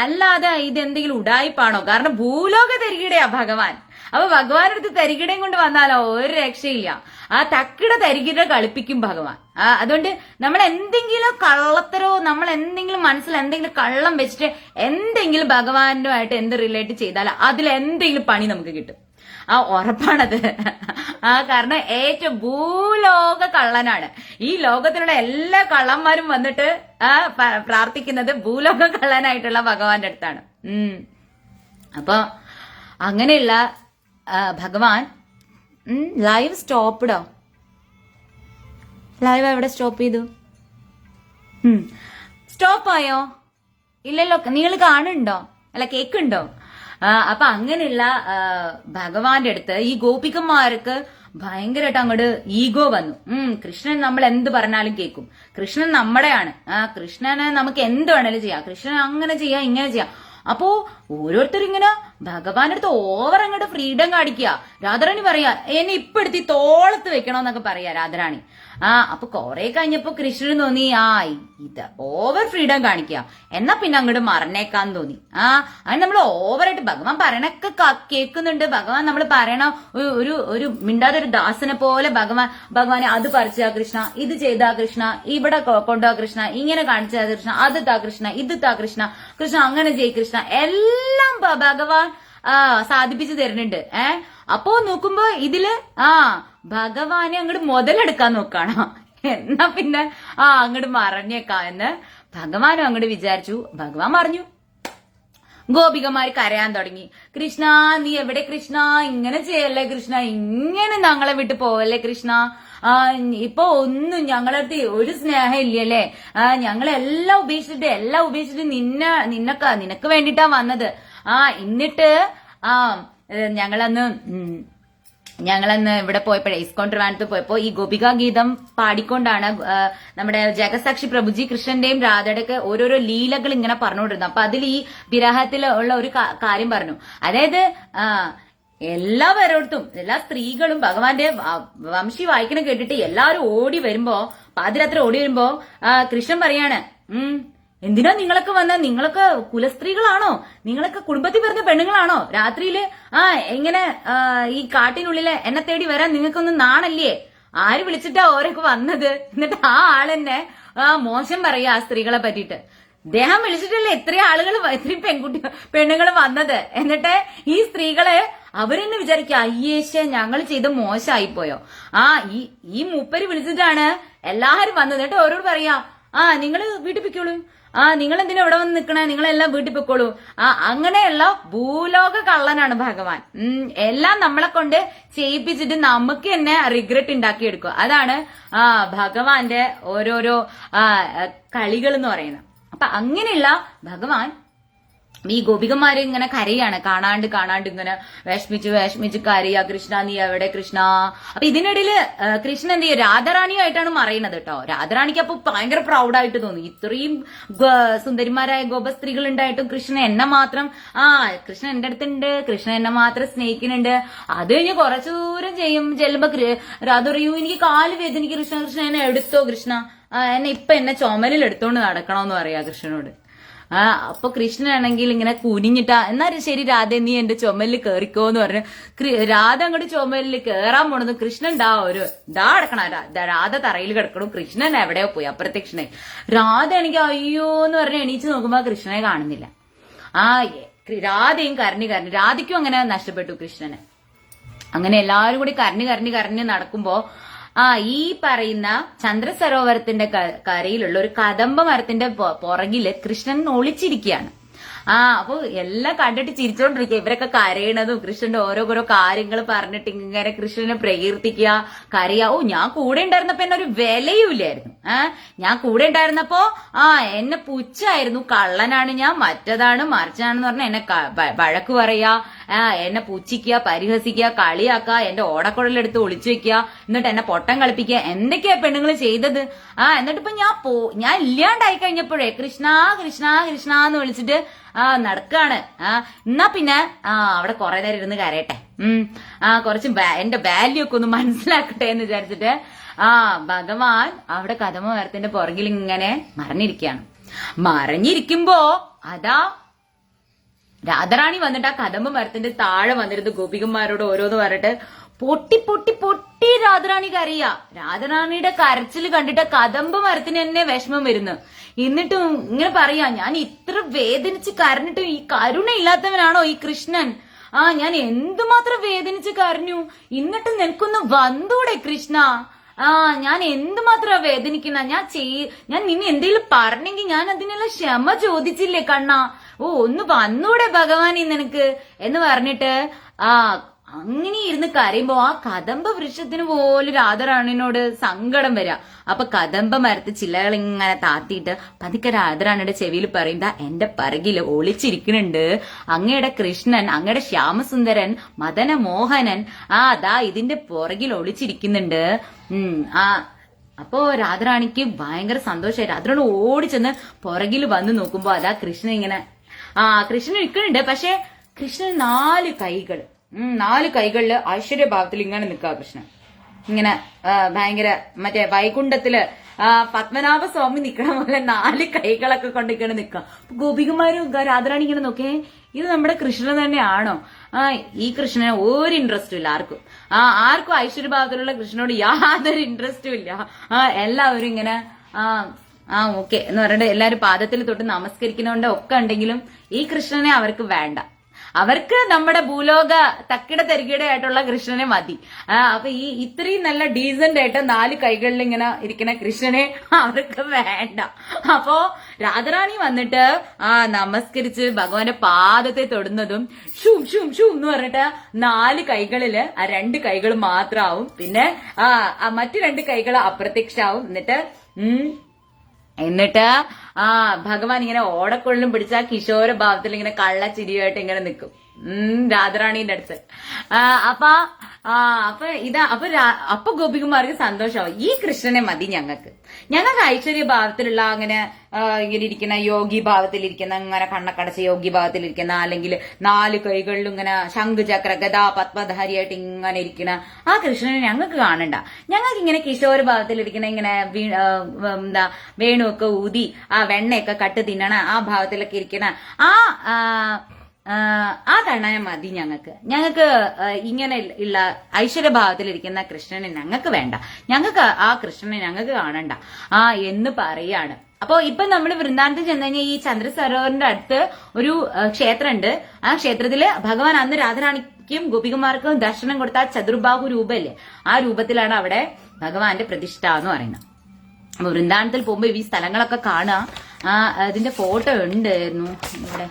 അല്ലാതെ ഇതെന്തെങ്കിലും ഉടായിപ്പാണോ? കാരണം ഭൂലോക തരികിടയാ ഭഗവാൻ. അപ്പൊ ഭഗവാനടുത്ത് തരികിടയും കൊണ്ട് വന്നാലോ ഒരു രക്ഷയില്ല. ആ തക്കിട തരികിട കളിപ്പിക്കും ഭഗവാൻ. അതുകൊണ്ട് നമ്മൾ എന്തെങ്കിലും കള്ളത്തരോ, നമ്മൾ എന്തെങ്കിലും മനസ്സിൽ എന്തെങ്കിലും കള്ളം വെച്ചിട്ട് എന്തെങ്കിലും ഭഗവാനുമായിട്ട് എന്ത് റിലേറ്റ് ചെയ്താൽ അതിൽ എന്തെങ്കിലും പണി നമുക്ക് കിട്ടും. ഉറപ്പാണത്. കാരണം ഏറ്റവും ഭൂലോക കള്ളനാണ്. ഈ ലോകത്തിലുള്ള എല്ലാ കള്ളന്മാരും വന്നിട്ട് പ്രാർത്ഥിക്കുന്നത് ഭൂലോക കള്ളനായിട്ടുള്ള ഭഗവാന്റെ അടുത്താണ്. അപ്പൊ അങ്ങനെയുള്ള ഭഗവാൻ ലൈവ് സ്റ്റോപ്പിടോ? ലൈവ് എവിടെ സ്റ്റോപ്പ് ചെയ്തു? സ്റ്റോപ്പായോ? ഇല്ലല്ലോ. നിങ്ങൾ കാണുന്നുണ്ടോ? അല്ല, കേക്കുണ്ടോ? അപ്പൊ അങ്ങനെയുള്ള ഭഗവാന്റെ അടുത്ത് ഈ ഗോപികന്മാർക്ക് ഭയങ്കരമായിട്ട് അങ്ങോട്ട് ഈഗോ വന്നു. കൃഷ്ണൻ നമ്മൾ എന്ത് പറഞ്ഞാലും കേൾക്കും, കൃഷ്ണൻ നമ്മുടെയാണ്, കൃഷ്ണനെ നമുക്ക് എന്ത് വേണേലും ചെയ്യാം, കൃഷ്ണൻ അങ്ങനെ ചെയ്യാം ഇങ്ങനെ ചെയ്യാം. അപ്പോ ഓരോരുത്തരും ഇങ്ങനെ ഭഗവാന്റെ അടുത്ത് ഓവർ അങ്ങോട്ട് ഫ്രീഡം കാണിക്കുക. രാധാറാണി പറയാ എന്നെ ഇപ്പൊ എടുത്ത് തോളത്ത് വെക്കണോന്നൊക്കെ പറയാ രാധാറാണി. അപ്പൊ കൊറേ കഴിഞ്ഞപ്പോ കൃഷ്ണന് തോന്നി ഇത് ഓവർ ഫ്രീഡം കാണിക്കുക, എന്നാ പിന്നെ അങ്ങോട്ട് മറന്നേക്കാന്ന് തോന്നി. അത് നമ്മൾ ഓവറായിട്ട് ഭഗവാൻ പറയണൊക്കെ കേൾക്കുന്നുണ്ട്. ഭഗവാൻ നമ്മൾ പറയണ ഒരു മിണ്ടാതെ ഒരു ദാസനെ പോലെ ഭഗവാനെ അത് പറിച്ചാ കൃഷ്ണ, ഇത് ചെയ്താ കൃഷ്ണ, ഇവിടെ കൊണ്ടുപോവാ കൃഷ്ണ, ഇങ്ങനെ കാണിച്ചാ കൃഷ്ണ, അത് താ കൃഷ്ണ, ഇത് താ കൃഷ്ണ, കൃഷ്ണ അങ്ങനെ ചെയ് കൃഷ്ണ, എല്ലാം ഭഗവാൻ സാധിപ്പിച്ചു തരുന്നുണ്ട്. അപ്പോ നോക്കുമ്പോ ഇതില് ഭഗവാനെ അങ്ങോട്ട് മുതലെടുക്കാൻ നോക്കാണ്. എന്നാ പിന്നെ അങ്ങോട്ട് മറഞ്ഞേക്കാ എന്ന് ഭഗവാനും അങ്ങോട്ട് വിചാരിച്ചു. ഭഗവാൻ പറഞ്ഞു. ഗോപികമാര് കരയാൻ തുടങ്ങി. കൃഷ്ണ നീ എവിടെ കൃഷ്ണ, ഇങ്ങനെ ചെയ്യല്ലേ കൃഷ്ണ, ഇങ്ങനെ ഞങ്ങളെ വിട്ട് പോവല്ലേ കൃഷ്ണ, ഇപ്പൊ ഒന്നും ഞങ്ങളടുത്ത് ഒരു സ്നേഹം ഇല്ലല്ലേ, ഞങ്ങളെല്ലാം ഉപേക്ഷിച്ചിട്ട് നിനക്ക് വേണ്ടിട്ടാ വന്നത്. എന്നിട്ട് ഞങ്ങളന്ന് ഇവിടെ പോയപ്പോഴേ ഇസ്കോൺ ട്രിവാൻഡ്രത്ത് പോയപ്പോ ഈ ഗോപികാ ഗീതം പാടിക്കൊണ്ടാണ് നമ്മുടെ ജഗസാക്ഷി പ്രഭുജി കൃഷ്ണന്റെയും രാധയുടെയൊക്കെ ഓരോരോ ലീലകൾ ഇങ്ങനെ പറഞ്ഞുകൊണ്ടിരുന്നു. അപ്പൊ അതിൽ ഈ വിരഹത്തിൽ ഉള്ള ഒരു കാര്യം പറഞ്ഞു. അതായത് എല്ലാവരോടത്തും എല്ലാ സ്ത്രീകളും ഭഗവാന്റെ വംശി വായിക്കണം കേട്ടിട്ട് എല്ലാവരും ഓടി വരുമ്പോ, പാതിരാത്രി ഓടി വരുമ്പോ കൃഷ്ണൻ പറയാണ്, എന്തിനാ നിങ്ങളൊക്കെ വന്ന, നിങ്ങളൊക്കെ കുലസ്ത്രീകളാണോ, നിങ്ങളൊക്കെ കുടുംബത്തിൽ പറഞ്ഞ പെണ്ണുങ്ങളാണോ, രാത്രിയില് എങ്ങനെ ഈ കാട്ടിനുള്ളില് എന്നെ തേടി വരാൻ നിങ്ങൾക്കൊന്നും നാണല്ലേ, ആര് വിളിച്ചിട്ടാ ഓരൊക്കെ വന്നത്, എന്നിട്ട് ആ ആളെന്നെ മോശം പറയാ ആ സ്ത്രീകളെ പറ്റിയിട്ട്. അദ്ദേഹം വിളിച്ചിട്ടല്ലേ ഇത്രയും പെണ്ണുങ്ങൾ വന്നത്, എന്നിട്ട് ഈ സ്ത്രീകളെ അവരെന്നെ വിചാരിക്കുക അയ്യേശ ഞങ്ങൾ ചെയ്ത് മോശമായിപ്പോയോ, ഈ മൂപ്പര് വിളിച്ചിട്ടാണ് എല്ലാരും വന്നത്. എന്നിട്ട് ഓരോട് പറയാ നിങ്ങള് വീട്ടിൽ പൊയ്ക്കോളൂ, നിങ്ങൾ എന്തിനാ ഇവിടെ വന്ന് നിക്കണേ, നിങ്ങളെല്ലാം വീട്ടിൽ പൊയ്ക്കോളൂ. അങ്ങനെയുള്ള ഭൂലോക കള്ളനാണ് ഭഗവാൻ. എല്ലാം നമ്മളെ കൊണ്ട് ചെയ്യിപ്പിച്ചിട്ട് നമുക്ക് തന്നെ റിഗ്രറ്റ് ഉണ്ടാക്കിയെടുക്കുക. അതാണ് ഭഗവാന്റെ ഓരോരോ കളികൾ എന്ന് പറയുന്നത്. അപ്പൊ അങ്ങനെയുള്ള ഭഗവാൻ ഈ ഗോപികമാര് ഇങ്ങനെ കരയാണ്, കാണാണ്ട് ഇങ്ങനെ വിഷമിച്ച് കരയാ, കൃഷ്ണ നീ എവിടെ കൃഷ്ണ. അപ്പൊ ഇതിനിടയില് കൃഷ്ണൻ എന്ത് ചെയ്യും, രാധാറാണിയായിട്ടാണ് മറയുന്നത് കേട്ടോ. രാധാറാണിക്ക് അപ്പൊ ഭയങ്കര പ്രൗഡായിട്ട് തോന്നി, ഇത്രയും സുന്ദരിമാരായ ഗോപസ്ത്രീകൾ ഉണ്ടായിട്ടും കൃഷ്ണൻ എന്നെ മാത്രം കൃഷ്ണൻ എന്റെ അടുത്തുണ്ട്, കൃഷ്ണൻ എന്നെ മാത്രം സ്നേഹിക്കുന്നുണ്ട്. അത് കഴിഞ്ഞ് കുറച്ചു ദൂരം ചെല്ലുമ്പോ രാധ പറയൂ എനിക്ക് കാല് വേദനിക്ക് കൃഷ്ണ, കൃഷ്ണൻ എന്നെ എടുത്തോ കൃഷ്ണ, എന്നെ ചുമലിൽ എടുത്തോണ്ട് നടക്കണോന്ന് പറയാ കൃഷ്ണനോട്. അപ്പൊ കൃഷ്ണനാണെങ്കിൽ ഇങ്ങനെ കുനിഞ്ഞിട്ടാ, എന്നാ ശരി രാധ നീ എന്റെ ചുമലിൽ കേറിക്കോന്ന് പറഞ്ഞു. രാധ അങ്ങോട്ട് ചുമലിൽ കേറാൻ പോണത് കൃഷ്ണൻ അടക്കണ രാധ തറയിൽ കിടക്കണം, കൃഷ്ണൻ എവിടെയോ പോയി അപ്രത്യക്ഷനായി. രാധ എനിക്ക് അയ്യോന്ന് പറഞ്ഞ് എണീച്ച് നോക്കുമ്പോ കൃഷ്ണനെ കാണുന്നില്ല. രാധയും കരഞ്ഞ് രാധയ്ക്കും അങ്ങനെ നഷ്ടപ്പെട്ടു കൃഷ്ണന്. അങ്ങനെ എല്ലാവരും കൂടി കരഞ്ഞ് നടക്കുമ്പോ ഈ പറയുന്ന ചന്ദ്രസരോവരത്തിന്റെ കരയിലുള്ള ഒരു കദംബ മരത്തിന്റെ പുറകില് കൃഷ്ണൻ ഒളിച്ചിരിക്കുകയാണ്. അപ്പൊ എല്ലാം കണ്ടിട്ട് ചിരിച്ചോണ്ടിരിക്കുക. ഇവരൊക്കെ കരയണതും കൃഷ്ണന്റെ ഓരോരോ കാര്യങ്ങൾ പറഞ്ഞിട്ട് ഇങ്ങനെ കൃഷ്ണനെ പ്രകീർത്തിക്കുക, കരയാ. ഞാൻ കൂടെ ഉണ്ടായിരുന്നപ്പോ എന്നെ ഒരു വിലയും ഇല്ലായിരുന്നു. ഞാൻ കൂടെ ഉണ്ടായിരുന്നപ്പോ എന്നെ പുച്ഛായിരുന്നു, കള്ളനാണ് ഞാൻ, മറ്റതാണ് മറിച്ചാണെന്ന് പറഞ്ഞാൽ എന്നെ വഴക്ക് പറയാ, എന്നെ പുച്ഛിക്കുക, പരിഹസിക്കുക, കളിയാക്കുക, എന്റെ ഓടക്കുഴലെടുത്ത് ഒളിച്ചു വെക്കുക, എന്നിട്ട് എന്നെ പൊട്ടം കളിപ്പിക്കുക, എന്തൊക്കെയാ പെണ്ണുങ്ങൾ ചെയ്തത്. എന്നിട്ടിപ്പോ ഞാൻ ഇല്ലാണ്ടായി കഴിഞ്ഞപ്പോഴേ കൃഷ്ണ എന്ന് വിളിച്ചിട്ട് നടക്കാണ്. എന്നാ പിന്നെ അവിടെ കുറെ നേരം ഇരുന്ന് കരയട്ടെ, കുറച്ച് എന്റെ വാല്യൂ ഒക്കെ ഒന്ന് മനസ്സിലാക്കട്ടെ എന്ന് വിചാരിച്ചിട്ട് ഭഗവാൻ അവിടെ കദംബ മരത്തിന്റെ പുറകിൽ ഇങ്ങനെ മറിഞ്ഞിരിക്കുമ്പോ അതാ രാധാറാണി വന്നിട്ട് ആ കദംബ മരത്തിന്റെ താഴെ വന്നിരുന്ന് ഗോപികന്മാരോട് ഓരോന്ന് പറഞ്ഞിട്ട് പൊട്ടി രാധാറാണി കരയാ. രാധാറാണിയുടെ കരച്ചിൽ കണ്ടിട്ട് കദംബ മരത്തിന് തന്നെ വിഷമം വരുന്നു. എന്നിട്ടും ഇങ്ങനെ പറയാ, ഞാൻ ഇത്ര വേദനിച്ച് കരഞ്ഞിട്ടും ഈ കരുണ ഇല്ലാത്തവനാണോ ഈ കൃഷ്ണൻ? ഞാൻ എന്തുമാത്രം വേദനിച്ച് കരഞ്ഞു, എന്നിട്ട് നിനക്കൊന്ന് വന്നൂടെ കൃഷ്ണ? ഞാൻ എന്തുമാത്രം വേദനിക്കുന്ന, ഞാൻ നിന്നെ എന്തെങ്കിലും പറഞ്ഞെങ്കിൽ ഞാൻ അതിനെല്ലാം ക്ഷമ ചോദിച്ചില്ലേ കണ്ണാ? ഒന്ന് വന്നൂടെ ഭഗവാൻ നിനക്ക് എന്ന് പറഞ്ഞിട്ട് അങ്ങനെ ഇരുന്ന് കരയുമ്പോ ആ കദംബ വൃക്ഷത്തിന് പോലും രാധാറാണിനോട് സങ്കടം വരിക. അപ്പൊ കദംബ മരത്ത് ചില്ലകൾ ഇങ്ങനെ താത്തിയിട്ട് പതുക്കെ രാധാറാണിയുടെ ചെവിയിൽ പറയും, ദാ എന്റെ പിറകില് ഒളിച്ചിരിക്കുന്നുണ്ട് അങ്ങയുടെ കൃഷ്ണൻ, അങ്ങയുടെ ശ്യാമസുന്ദരൻ, മദന മോഹനൻ, ദാ ഇതിന്റെ പുറകിൽ ഒളിച്ചിരിക്കുന്നുണ്ട്. അപ്പോ രാധാറാണിക്ക് ഭയങ്കര സന്തോഷമായി. രാധാറാണി ഓടിച്ചെന്ന് പുറകിൽ വന്ന് നോക്കുമ്പോ അതാ കൃഷ്ണൻ ഇങ്ങനെ കൃഷ്ണൻ ഇരിക്കുന്നുണ്ട്. പക്ഷെ കൃഷ്ണൻ 4 കൈകൾ, 4 കൈകളില് ഐശ്വര്യഭാവത്തിൽ ഇങ്ങനെ നിൽക്കുക കൃഷ്ണൻ. ഇങ്ങനെ ഭയങ്കര മറ്റേ വൈകുണ്ഠത്തില് പത്മനാഭ സ്വാമി നിക്കണ പോലെ 4 കൈകളൊക്കെ കൊണ്ടിങ്ങനെ നിൽക്കുക. ഗോപികമാരും രാധാറാണി ഇങ്ങനെ നോക്കേ, ഇത് നമ്മുടെ കൃഷ്ണൻ തന്നെയാണോ? ഈ കൃഷ്ണന് ഒരു ഇൻട്രസ്റ്റും ഇല്ല ആർക്കും. ആർക്കും ഐശ്വര്യഭാവത്തിലുള്ള കൃഷ്ണനോട് യാതൊരു ഇൻട്രസ്റ്റും ഇല്ല. എല്ലാവരും ഇങ്ങനെ ഓക്കെ എന്ന് പറഞ്ഞിട്ട് എല്ലാരും പാദത്തിൽ തൊട്ട് നമസ്കരിക്കുന്നതുകൊണ്ട് ഒക്കെ ഉണ്ടെങ്കിലും ഈ കൃഷ്ണനെ അവർക്ക് വേണ്ട. അവർക്ക് നമ്മുടെ ഭൂലോക തക്കിട തരികിട ആയിട്ടുള്ള കൃഷ്ണനെ മതി. അപ്പൊ ഈ ഇത്രയും നല്ല ഡീസന്റ് ആയിട്ട് 4 കൈകളിൽ ഇങ്ങനെ ഇരിക്കുന്ന കൃഷ്ണനെ അവർക്ക് വേണ്ട. അപ്പോ രാധാറാണി വന്നിട്ട് നമസ്കരിച്ച് ഭഗവാന്റെ പാദത്തെ തൊടുന്നതും ഷൂം ഷൂം ഷൂം എന്ന് പറഞ്ഞിട്ട് 4 കൈകളില് 2 കൈകൾ മാത്രമാവും. പിന്നെ മറ്റു 2 കൈകൾ അപ്രത്യക്ഷാവും. എന്നിട്ട് ഭഗവാൻ ഇങ്ങനെ ഓടക്കൊള്ളിലും പിടിച്ച കിശോര ഭാവത്തിൽ ഇങ്ങനെ കള്ളച്ചിരിയായിട്ട് ഇങ്ങനെ നിൽക്കും രാധാറാണീന്റെ അടുത്ത്. അപ്പൊ ഗോപികുമാർക്ക് സന്തോഷമാവും. ഈ കൃഷ്ണനെ മതി ഞങ്ങൾക്ക് ഐശ്വര്യ ഭാവത്തിലുള്ള ഇങ്ങനെ ഇരിക്കുന്ന യോഗി ഭാവത്തിലിരിക്കുന്ന ഇങ്ങനെ കണ്ണക്കടച്ച യോഗി ഭാവത്തിലിരിക്കുന്ന, അല്ലെങ്കിൽ 4 കൈകളിലും ഇങ്ങനെ ശംഖുചക്ര ഗദാ പത്മധാരിയായിട്ട് ഇങ്ങനെ ഇരിക്കുന്ന ആ കൃഷ്ണനെ ഞങ്ങൾക്ക് കാണണ്ട. ഞങ്ങൾക്ക് ഇങ്ങനെ കിശോര ഭാവത്തിലിരിക്കുന്ന ഇങ്ങനെ വേണുവൊക്കെ ഊതി വെണ്ണയൊക്കെ കട്ട് തിന്നണ ആ ഭാവത്തിലൊക്കെ ഇരിക്കണ കണ്ണനെ മതി ഞങ്ങൾക്ക് ഇങ്ങനെ ഉള്ള ഐശ്വര്യഭാവത്തിലിരിക്കുന്ന കൃഷ്ണനെ ഞങ്ങൾക്ക് വേണ്ട. ഞങ്ങൾക്ക് ആ കൃഷ്ണനെ ഞങ്ങൾക്ക് കാണണ്ട എന്ന് പറയാണ്. അപ്പൊ ഇപ്പൊ നമ്മൾ വൃന്ദാവനത്തിൽ ചെന്ന് കഴിഞ്ഞാൽ ഈ ചന്ദ്ര സരോവറിന്റെ അടുത്ത് ഒരു ക്ഷേത്രമുണ്ട്. ആ ക്ഷേത്രത്തില് ഭഗവാൻ അന്ന് രാധാറാണിക്കും ഗോപികുമാർക്കും ദർശനം കൊടുത്ത ചതുർബാഹു രൂപല്ലേ, ആ രൂപത്തിലാണ് അവിടെ ഭഗവാന്റെ പ്രതിഷ്ഠ എന്ന് പറയുന്നത്. അപ്പൊ വൃന്ദാവനത്തിൽ പോകുമ്പോ ഈ സ്ഥലങ്ങളൊക്കെ കാണുക. അതിന്റെ ഫോട്ടോ ഉണ്ടായിരുന്നു ഇവിടെ.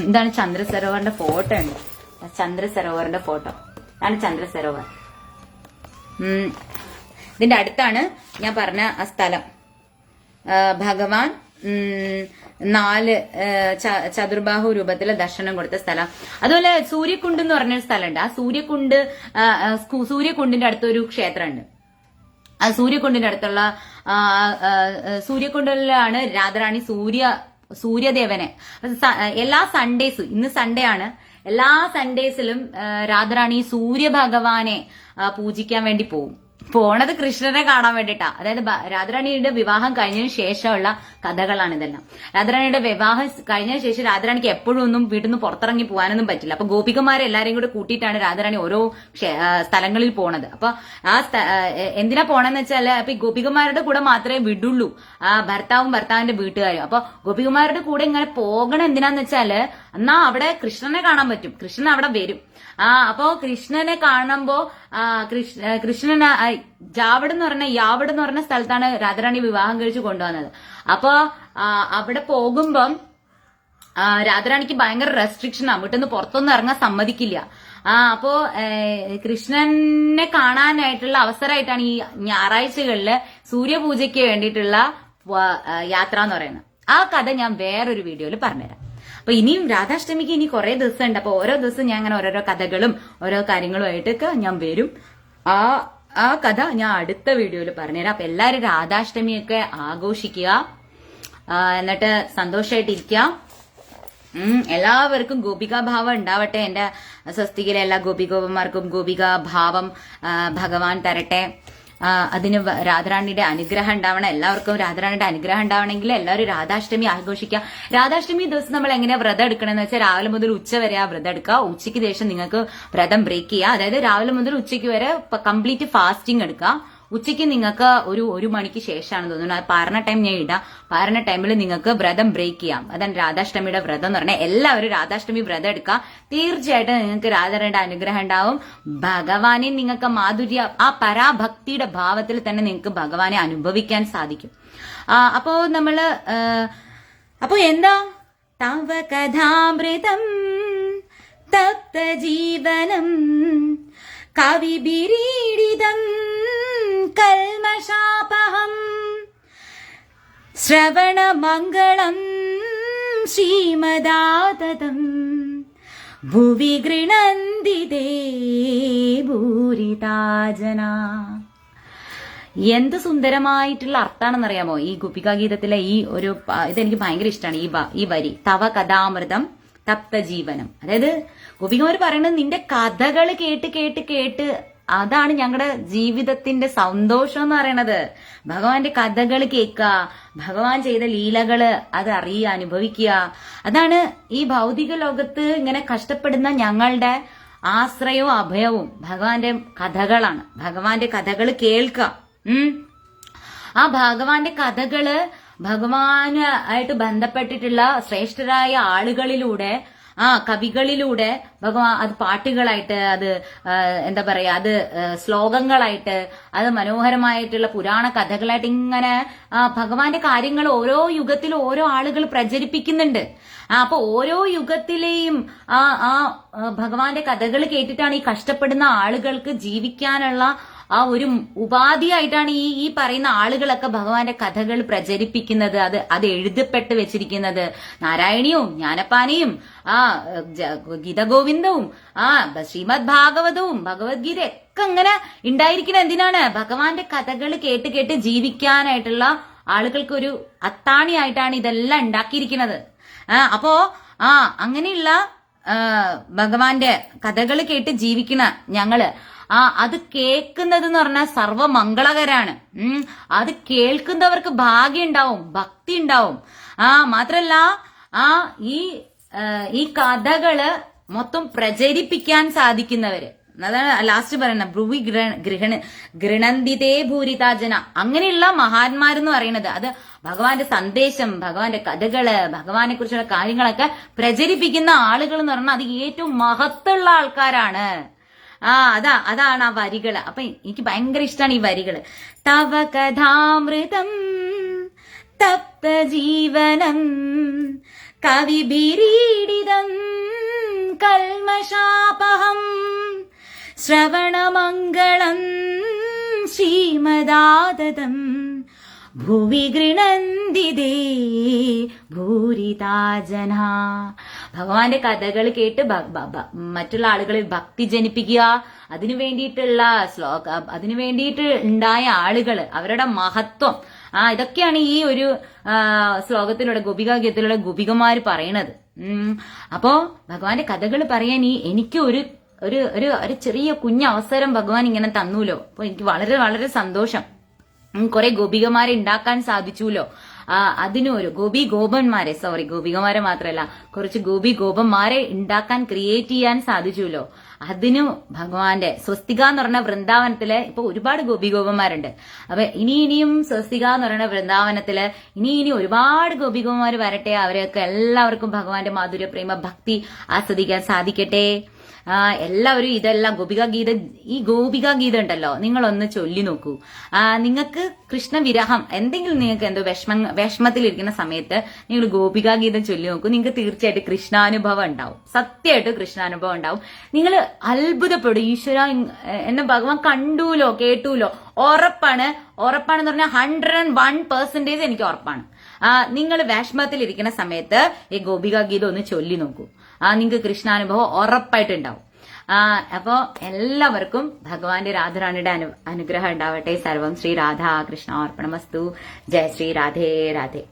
ഇതാണ് ചന്ദ്ര സരോവറിന്റെ ഫോട്ടോ ഉണ്ട്. ചന്ദ്ര സരോവറിന്റെ ഫോട്ടോ ഇതാണ് ചന്ദ്ര സരോവർ. ഇതിന്റെ അടുത്താണ് ഞാൻ പറഞ്ഞ ആ സ്ഥലം. ഭഗവാൻ 4 ചതുർബാഹു രൂപത്തില് ദർശനം കൊടുത്ത സ്ഥലം. അതുപോലെ സൂര്യകുണ്ട് എന്ന് പറഞ്ഞൊരു സ്ഥലമുണ്ട്. ആ സൂര്യകുണ്ടിന്റെ അടുത്തൊരു ക്ഷേത്രമുണ്ട്. ആ സൂര്യകുണ്ടിന്റെ അടുത്തുള്ള സൂര്യകുണ്ടിലാണ് രാധാറാണി സൂര്യദേവനെ എല്ലാ സൺഡേസും, ഇന്ന് സൺഡേ ആണ്, എല്ലാ സൺഡേസിലും രാധാറാണി സൂര്യഭഗവാനെ പൂജിക്കാൻ വേണ്ടി പോണത് കൃഷ്ണനെ കാണാൻ വേണ്ടിട്ടാ. അതായത് രാധാറാണിയുടെ വിവാഹം കഴിഞ്ഞതിന് ശേഷമുള്ള കഥകളാണ് ഇതെല്ലാം. രാധാറാണിയുടെ വിവാഹം കഴിഞ്ഞതിന് ശേഷം രാധാറാണിക്ക് എപ്പോഴും ഒന്നും വീട്ടിൽ നിന്ന് പുറത്തിറങ്ങി പോകാനൊന്നും പറ്റില്ല. അപ്പൊ ഗോപികമാരെല്ലാരെയും കൂടെ കൂട്ടിയിട്ടാണ് രാധാറാണി ഓരോ സ്ഥലങ്ങളിൽ പോണത്. അപ്പൊ എന്തിനാ പോണെന്ന് വെച്ചാല് അപ്പൊ ഈ ഗോപികമാരുടെ കൂടെ മാത്രമേ വിടുള്ളൂ ഭർത്താവും ഭർത്താവിന്റെ വീട്ടുകാരും. അപ്പൊ ഗോപികുമാരുടെ കൂടെ ഇങ്ങനെ പോകണം എന്തിനാന്ന് വെച്ചാല് എന്നാ അവിടെ കൃഷ്ണനെ കാണാൻ പറ്റും, കൃഷ്ണൻ അവിടെ വരും. അപ്പോ കൃഷ്ണനെ കാണുമ്പോ കൃഷ്ണന് യാവട് എന്ന് പറഞ്ഞ സ്ഥലത്താണ് രാധാറാണി വിവാഹം കഴിച്ച് കൊണ്ടുവന്നത്. അപ്പൊ അവിടെ പോകുമ്പം രാധാറാണിക്ക് ഭയങ്കര റെസ്ട്രിക്ഷനാണ്, വീട്ടിൽ പുറത്തൊന്നും ഇറങ്ങാൻ സമ്മതിക്കില്ല. അപ്പോ കൃഷ്ണനെ കാണാനായിട്ടുള്ള അവസരമായിട്ടാണ് ഈ ഞായറാഴ്ചകളില് സൂര്യപൂജയ്ക്ക് വേണ്ടിയിട്ടുള്ള യാത്ര എന്ന് പറയുന്നത്. ആ കഥ ഞാൻ വേറൊരു വീഡിയോയിൽ പറഞ്ഞുതരാം. അപ്പൊ ഇനിയും രാധാഷ്ടമിക്ക് ഇനി കുറെ ദിവസം ഉണ്ട്. അപ്പൊ ഓരോ ദിവസം ഞാൻ അങ്ങനെ ഓരോരോ കഥകളും ഓരോ കാര്യങ്ങളുമായിട്ടൊക്കെ ഞാൻ വരും. ആ കഥ ഞാൻ അടുത്ത വീഡിയോയിൽ പറഞ്ഞുതരാം. അപ്പൊ എല്ലാരും രാധാഷ്ടമിയൊക്കെ ആഘോഷിക്കുക, എന്നിട്ട് സന്തോഷമായിട്ടിരിക്കുക. എല്ലാവർക്കും ഗോപികാഭാവം ഉണ്ടാവട്ടെ. എന്റെ സ്വസ്തികിലെ എല്ലാ ഗോപികോപന്മാർക്കും ഗോപികാഭാവം ഭഗവാൻ തരട്ടെ. അതിന് രാധാറാണിയുടെ അനുഗ്രഹം ഉണ്ടാവണം. എല്ലാവർക്കും രാധാറാണിയുടെ അനുഗ്രഹം ഉണ്ടാവണമെങ്കിൽ എല്ലാവരും രാധാഷ്ടമി ആഘോഷിക്കുക. രാധാഷ്ടമി ദിവസം നമ്മൾ എങ്ങനെയാ വ്രതം എടുക്കണമെന്ന് വെച്ചാൽ രാവിലെ മുതൽ ഉച്ച വരെ ആ വ്രതം എടുക്കുക. ഉച്ചയ്ക്ക് ശേഷം നിങ്ങൾക്ക് വ്രതം ബ്രേക്ക് ചെയ്യുക. അതായത് രാവിലെ മുതൽ ഉച്ചയ്ക്ക് വരെ കംപ്ലീറ്റ് ഫാസ്റ്റിംഗ് എടുക്കുക. ഉച്ചയ്ക്ക് നിങ്ങൾക്ക് ഒരു മണിക്ക് ശേഷമാണ് തോന്നുന്നു. പാരണ ടൈം ഞാൻ ഇടാം. പാരണ ടൈമിൽ നിങ്ങൾക്ക് വ്രതം ബ്രേക്ക് ചെയ്യാം. അതാണ് രാധാഷ്ടമിയുടെ വ്രതം എന്ന് പറഞ്ഞാൽ. എല്ലാവരും രാധാഷ്ടമി വ്രതം എടുക്കുക. തീർച്ചയായിട്ടും നിങ്ങൾക്ക് രാധാറാണിയുടെ അനുഗ്രഹം ഉണ്ടാവും. ഭഗവാനെ നിങ്ങൾക്ക് മാധുര്യ ആ പരാഭക്തിയുടെ ഭാവത്തിൽ തന്നെ നിങ്ങൾക്ക് ഭഗവാനെ അനുഭവിക്കാൻ സാധിക്കും. അപ്പോ എന്താ തവ കഥാമൃതം തപ്ത ജീവനം കവിഭിരീഡിതം കൽമഷാപഹം ശ്രവണമംഗളം ശ്രീമദാതതം ഭുവി ഗൃണന്തി തേ ഭൂരിതാജനാ. എന്ത് സുന്ദരമായിട്ടുള്ള അർത്ഥാണെന്നറിയാമോ ഈ ഗോപികാഗീതത്തിലെ ഈ ഒരു ഇതെനിക്ക് ഭയങ്കര ഇഷ്ടമാണ് ഈ വരി. തവ കഥാമൃതം തപ്ത ജീവനം. അതായത് ഗോപികമാര് പറയുന്നത് നിന്റെ കഥകൾ കേട്ട് കേട്ട് കേട്ട് അതാണ് ഞങ്ങളുടെ ജീവിതത്തിന്റെ സന്തോഷം എന്ന് പറയണത്. ഭഗവാന്റെ കഥകൾ കേൾക്കുക, ഭഗവാൻ ചെയ്ത ലീലകള് അത് അറിയുക, അനുഭവിക്കുക. അതാണ് ഈ ഭൗതിക ലോകത്ത് ഇങ്ങനെ കഷ്ടപ്പെടുന്ന ഞങ്ങളുടെ ആശ്രയവും അഭയവും ഭഗവാന്റെ കഥകളാണ്. ഭഗവാന്റെ കഥകൾ കേൾക്കുക. ആ ഭഗവാന്റെ കഥകള് ഭഗവാനായിട്ട് ബന്ധപ്പെട്ടിട്ടുള്ള ശ്രേഷ്ഠരായ ആളുകളിലൂടെ കവികളിലൂടെ ഭഗവാൻ അത് പാട്ടുകളായിട്ട്, അത് എന്താ പറയാ, അത് ശ്ലോകങ്ങളായിട്ട്, അത് മനോഹരമായിട്ടുള്ള പുരാണ കഥകളായിട്ട് ഇങ്ങനെ ഭഗവാന്റെ കാര്യങ്ങൾ ഓരോ യുഗത്തിലും ഓരോ ആളുകൾ പ്രചരിപ്പിക്കുന്നുണ്ട്. അപ്പൊ ഓരോ യുഗത്തിലെയും ഭഗവാന്റെ കഥകൾ കേട്ടിട്ടാണ് ഈ കഷ്ടപ്പെടുന്ന ആളുകൾക്ക് ജീവിക്കാനുള്ള ആ ഒരു ഉപാധിയായിട്ടാണ് ഈ പറയുന്ന ആളുകളൊക്കെ ഭഗവാന്റെ കഥകൾ പ്രചരിപ്പിക്കുന്നത്, അത് എഴുതപ്പെട്ട് വെച്ചിരിക്കുന്നത്. നാരായണിയും ജ്ഞാനപ്പാനയും ഗീതഗോവിന്ദവും ശ്രീമദ് ഭാഗവതവും ഭഗവത്ഗീത ഒക്കെ അങ്ങനെ ഉണ്ടായിരിക്കുന്നത് എന്തിനാണ്? ഭഗവാന്റെ കഥകൾ കേട്ട് കേട്ട് ജീവിക്കാനായിട്ടുള്ള ആളുകൾക്ക് ഒരു അത്താണിയായിട്ടാണ് ഇതെല്ലാം ഉണ്ടാക്കിയിരിക്കുന്നത്. അപ്പോ അങ്ങനെയുള്ള ഭഗവാന്റെ കഥകൾ കേട്ട് ജീവിക്കണ ഞങ്ങള് അത് കേൾക്കുന്നത് എന്ന് പറഞ്ഞാൽ സർവമംഗളകരാണ്. അത് കേൾക്കുന്നവർക്ക് ഭാഗ്യം ഉണ്ടാവും, ഭക്തി ഉണ്ടാവും. മാത്രല്ല ഈ കഥകള് മൊത്തം പ്രചരിപ്പിക്കാൻ സാധിക്കുന്നവര്, അതാണ് ലാസ്റ്റ് പറയുന്നത്, ഭ്രുവി ഗൃണന്തിതേ ഭൂരിതാജന. അങ്ങനെയുള്ള മഹാന്മാരെന്ന് പറയുന്നത് അത് ഭഗവാന്റെ സന്ദേശം, ഭഗവാന്റെ കഥകള്, ഭഗവാനെ കുറിച്ചുള്ള കാര്യങ്ങളൊക്കെ പ്രചരിപ്പിക്കുന്ന ആളുകൾ എന്ന് പറഞ്ഞാൽ അത് ഏറ്റവും മഹത്തുള്ള ആൾക്കാരാണ്. അതാണ് ആ വരികള്. അപ്പൊ എനിക്ക് ഭയങ്കര ഇഷ്ടമാണ് ഈ വരികള്. തവ കഥാമൃതം തപ്ത ജീവനം കവിഭിരീഡിതം കൽമഷാപഹം ശ്രവണമംഗളം ശ്രീമദാതതം ഭുവി ഗൃണന്തി തേ ഭൂരിതാജനാ. ഭഗവാന്റെ കഥകൾ കേട്ട് മറ്റുള്ള ആളുകളിൽ ഭക്തി ജനിപ്പിക്കുക, അതിനു വേണ്ടിയിട്ട് ഉണ്ടായ ആളുകൾ, അവരുടെ മഹത്വം, ഇതൊക്കെയാണ് ഈ ഒരു ശ്ലോകത്തിലൂടെ ഗോപികാഗീതത്തിലൂടെ ഗോപികമാര് പറയണത്. അപ്പോ ഭഗവാന്റെ കഥകൾ പറയാൻ എനിക്ക് ഒരു ചെറിയ കുഞ്ഞവസരം ഭഗവാൻ ഇങ്ങനെ തന്നൂലോ. അപ്പൊ എനിക്ക് വളരെ വളരെ സന്തോഷം. കുറെ ഗോപികമാരെ ഉണ്ടാക്കാൻ സാധിച്ചുല്ലോ. അതിനൊരു ഗോപികമാരെ മാത്രമല്ല, കുറച്ച് ഗോപന്മാരെ ഉണ്ടാക്കാൻ ക്രിയേറ്റ് ചെയ്യാൻ സാധിച്ചുല്ലോ. അതിനു ഭഗവാന്റെ സ്വസ്തിക എന്ന് പറഞ്ഞ വൃന്ദാവനത്തില് ഇപ്പൊ ഒരുപാട് ഗോപന്മാരുണ്ട്. അപ്പൊ ഇനിയും സ്വസ്തിക എന്ന് പറയുന്ന വൃന്ദാവനത്തില് ഇനി ഒരുപാട് ഗോപികമാര് വരട്ടെ. അവരൊക്കെ എല്ലാവർക്കും ഭഗവാന്റെ മാധുര്യ പ്രേമ ഭക്തി ആസ്വദിക്കാൻ സാധിക്കട്ടെ. എല്ലാവരും ഇതെല്ലാം ഈ ഗോപികാഗീത ഉണ്ടല്ലോ, നിങ്ങളൊന്ന് ചൊല്ലി നോക്കൂ. നിങ്ങൾക്ക് കൃഷ്ണവിരഹം എന്തെങ്കിലും നിങ്ങൾക്ക് എന്തോ വിഷമത്തിലിരിക്കുന്ന സമയത്ത് നിങ്ങൾ ഗോപികാഗീതം ചൊല്ലി നോക്കൂ. നിങ്ങൾക്ക് തീർച്ചയായിട്ടും കൃഷ്ണാനുഭവം ഉണ്ടാവും. സത്യമായിട്ടും കൃഷ്ണാനുഭവം ഉണ്ടാവും. നിങ്ങൾ അത്ഭുതപ്പെടും. ഈശ്വര എന്നെ ഭഗവാൻ കണ്ടൂലോ കേട്ടൂലോ. ഉറപ്പാണെന്ന് പറഞ്ഞാൽ 101% എനിക്ക് ഉറപ്പാണ്. നിങ്ങൾ വിഷമത്തിലിരിക്കുന്ന സമയത്ത് ഈ ഗോപികാഗീതം ഒന്ന് ചൊല്ലി നോക്കൂ. നിങ്ങൾക്ക് കൃഷ്ണാനുഭവം ഉറപ്പായിട്ടുണ്ടാവും. അപ്പോ എല്ലാവർക്കും ഭഗവാന്റെ രാധാറാണിയുടെ അനുഗ്രഹം ഉണ്ടാവട്ടെ. സർവം ശ്രീ രാധാ കൃഷ്ണ അർപ്പണമസ്തു. ജയ ശ്രീ രാധേ രാധേ.